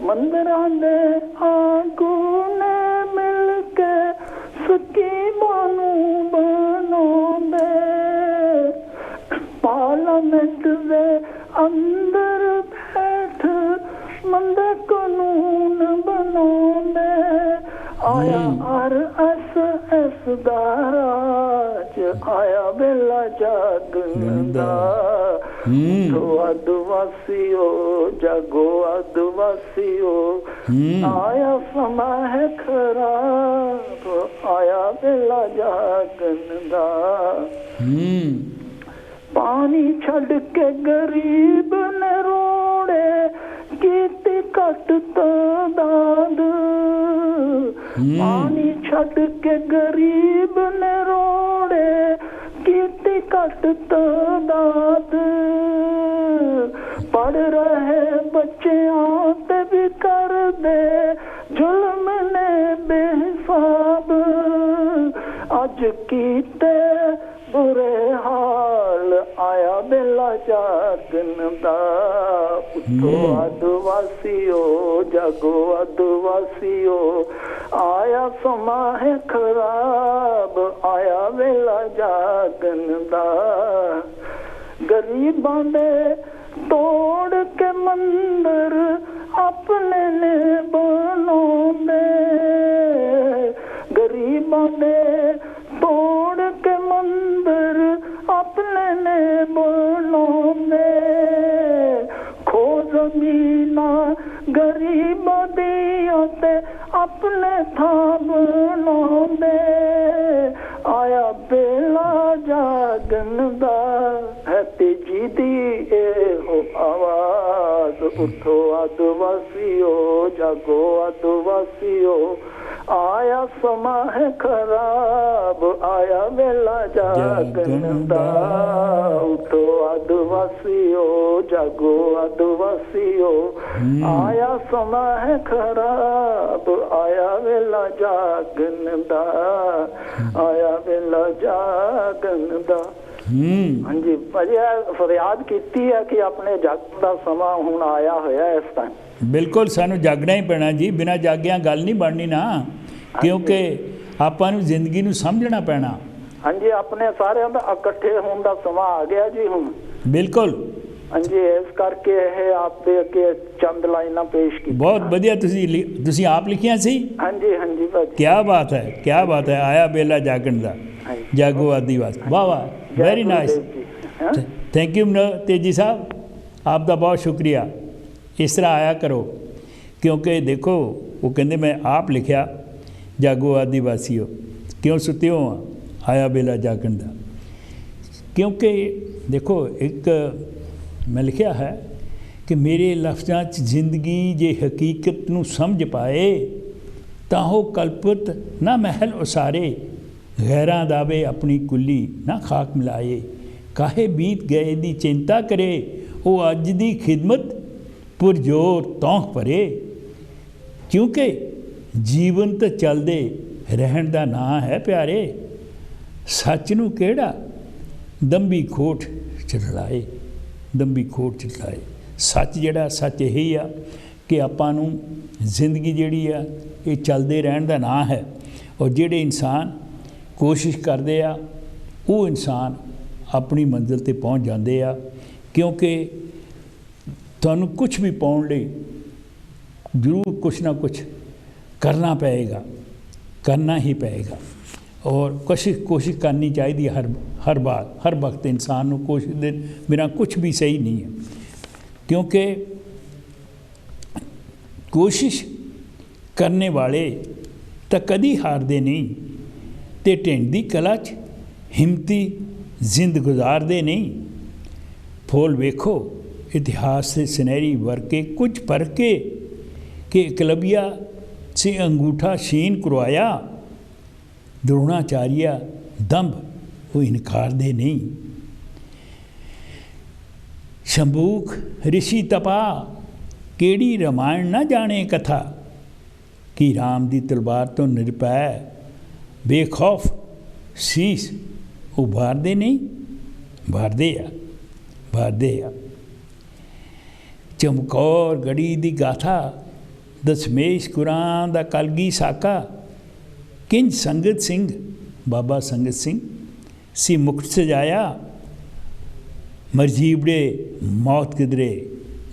मंदिरों ने आगू ने मिल के सकी मानू बनो दे। पार्लियामेंट दे अंदर बैठ मंदे कानून बनो दे। आया RSS दा राज, आया बेला जागन दा। उठो आदिवासियों, जागो आदिवासियों, आया समा है खराब, आया बेला जागन दा। पानी छड़ के गरीब ने रोड़े, कीती कट दाद। पानी छड़ के गरीब ने रोड़े, कीती कट दाद। पढ़ रहे बच्चियां ते भी कर दे जुल्म ने बेहिसाब। अज कीते बुरे हाल, आया बेला जागन दा। उठो आदिवासियों, जागो आदिवासियों, आया समा है खराब, आया बेला जागन दा। गरीबां दे तोड़ के मंदिर अपने ने बनोंदे। गरीबां दे तोड़ के मंदिर अपने ने बनोंदे। खो जमीना गरीब दिया ते अपने था बनोंदे। आया बेला जागन दा, है तेजी दी हो आवाज। उठो आदिवासियों, जागो आदिवासियों, आया समा है खराब, आया बेला जागन दा। उठो आदिवासियों, जागो आदिवासियों, आया समा है खराब, आया बेला जागन दा, आया बेला जागन दा। हाँ जी भाजी, फरियाद की है कि अपने जग का समा हुण आया होया इस टाइम। बिल्कुल, सानू जागना ही पैना जी, बिना जागिया गल नहीं बननी ना, क्योंकि आपां नूं जिंदगी नूं समझना पैना। हाँ जी, अपने सारे इकट्ठे होने का समा आ गया जी हुण। बिल्कुल। हाँ जी, इस करके ये आप दे के चंद लाइना पेश की। बहुत बढ़िया, तुसी आप लिखिया सी। हाँ जी भाजी, क्या बात है, क्या बात है। आया बेला जागन दा, जागो आदिवासी। वाह वाह, वेरी नाइस, थैंक यू तेजी साहब, आपका बहुत शुक्रिया। इस तरह आया करो, क्योंकि देखो वो कहते मैं आप लिखा जागो आदिवासियों, क्यों सुते हो आया बेला जागन दा। क्योंकि देखो एक मैं लिखा है कि मेरे लफ्ज़ां च जिंदगी जे हकीकत नूं समझ पाए तां हो कल्पत ना महल उसारे, गैरां दावे अपनी कुल्ली ना खाक मिलाए, काहे बीत गए दी चिंता करे, वो अज दी खिदमत पुरजोर तौख भरे। क्योंकि जीवन तो चलदे रहन दा नां है प्यारे, सच नूं केड़ा दंभी खोट चलाए, दंभी खोट चलाए। सच जिहड़ा सच यही आ कि आपां नूं जिंदगी जिहड़ी आ ये चलदे रहन दा नां है, और जिहड़े इंसान कोशिश करते आ वो इंसान अपनी मंजिल ते पहुँच जाते आ। क्योंकि तुहानूं कुछ भी पाउण लई जरूर कुछ ना कुछ करना पएगा, करना ही पएगा, और कोशिश करनी चाहिए हर बार हर वक्त। इंसान को कोशिश दे बिना कुछ भी सही नहीं है, क्योंकि कोशिश करने वाले तो कदी हारते नहीं, तो ढिंड की कला च हिम्मती जिंद गुजारते नहीं। फुल वेखो इतिहास से सुनहरी वर्के कुछ परके कि एकलव्या से अंगूठा छीन करवाया, द्रोणाचार्य दंभ वो इनकार दे नहीं। शंभूक ऋषि तपा केड़ी रामायण ना जाने कथा, कि राम दी तलवार तो निरपै बेखौफ शीस उभारते नहीं, भारदे आ। चमकौर गढ़ी दी गाथा दशमेश कुरान दा कलगी साका, किंज संगत सिंह बाबा संगत सिंह सी मुकुट सजाया, मरजीबड़े मौत किधरे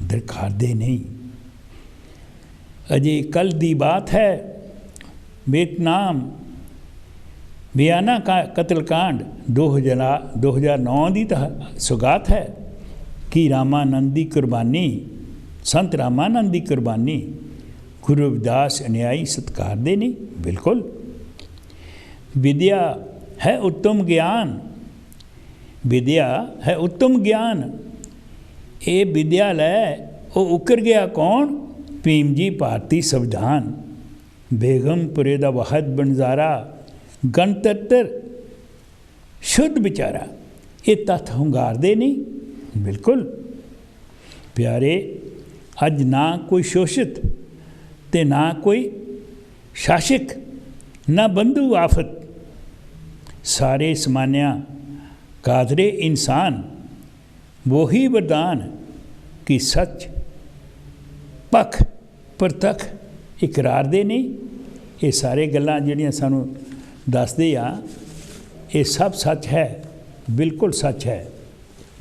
दरखारदे नहीं। अजे कल दी बात है वियतनाम वियना का कत्लकांड 2009 की सौगात है कि रामानंद की कुर्बानी, संत रामानंद की कुर्बानी गुरु रविदास अनुयायी सत्कार दे नहीं। बिल्कुल विद्या है उत्तम ज्ञान, विद्या है उत्तम ज्ञान। ये विद्यालय वो उकर गया कौन, भीम जी भारती संविधान, बेगमपुरे दा वहद बनजारा, गणतंत्र शुद्ध विचारा, ये तत्थ हुंगारदे नहीं। बिल्कुल प्यारे, अज ना कोई शोषित ते ना कोई शासक, ना बंधु आफत, सारे समान्या कादरे इंसान, वही वरदान कि सच पख परतख इकरार दे नहीं। ये सारे गल्लां जिहड़ियां सानू दसदे आ, ये सब सच है, बिल्कुल सच है,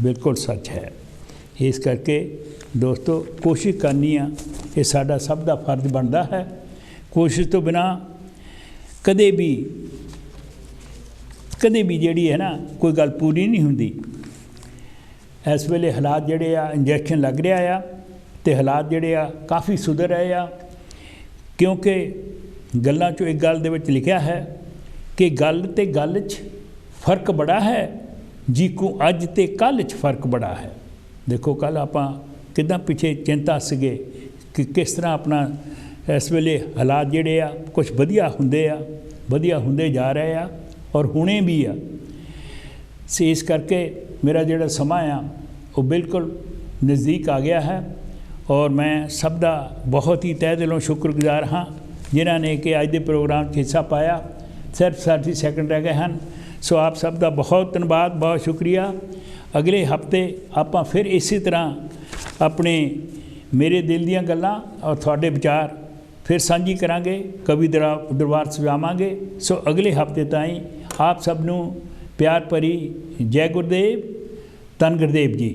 बिल्कुल सच है। इस करके दोस्तों कोशिश करनी आ, ये साडा सब दा फर्ज बनता है। कोशिश तो बिना कदे भी जिहड़ी है ना कोई गल पूरी नहीं हुंदी। इस वेले हालात जिहड़े आ इंजैक्शन लग रहा आ, तो हालात जिहड़े आ काफ़ी सुधर रहे आ, क्योंकि गल्लां चों एक गल दे विच लिखिया है कि गल ते गल च फर्क बड़ा है, जी को अज ते कल च फर्क बड़ा है। देखो कल आपां किदां पिछे चिंता सीगे कि किस तरह अपना इस वेले हालात जिहड़े आ कुछ वधिया हुंदे जा रहे आ और हुणे भी आ। सो इस करके मेरा जिहड़ा समा आ वो बिल्कुल नज़दीक आ गया है, और मैं सब दा बहुत ही तह दिलों शुक्रगुजार हाँ जिन्हां ने कि अज दे प्रोग्राम हिस्सा पाया। सिर्फ 60 सैकंड रह गए हैं, सो आप सब का बहुत धन्यवाद, बहुत शुक्रिया। अगले हफ्ते आपां फिर इसी तरह अपने मेरे दिल दीयां गल्लां और थोड़े विचार फिर सांझी करांगे, कवि दरबार सजावांगे। सो अगले हफ्ते ताईं आप सबनों प्यार भरी जय गुरुदेव, धन गुरुदेव जी।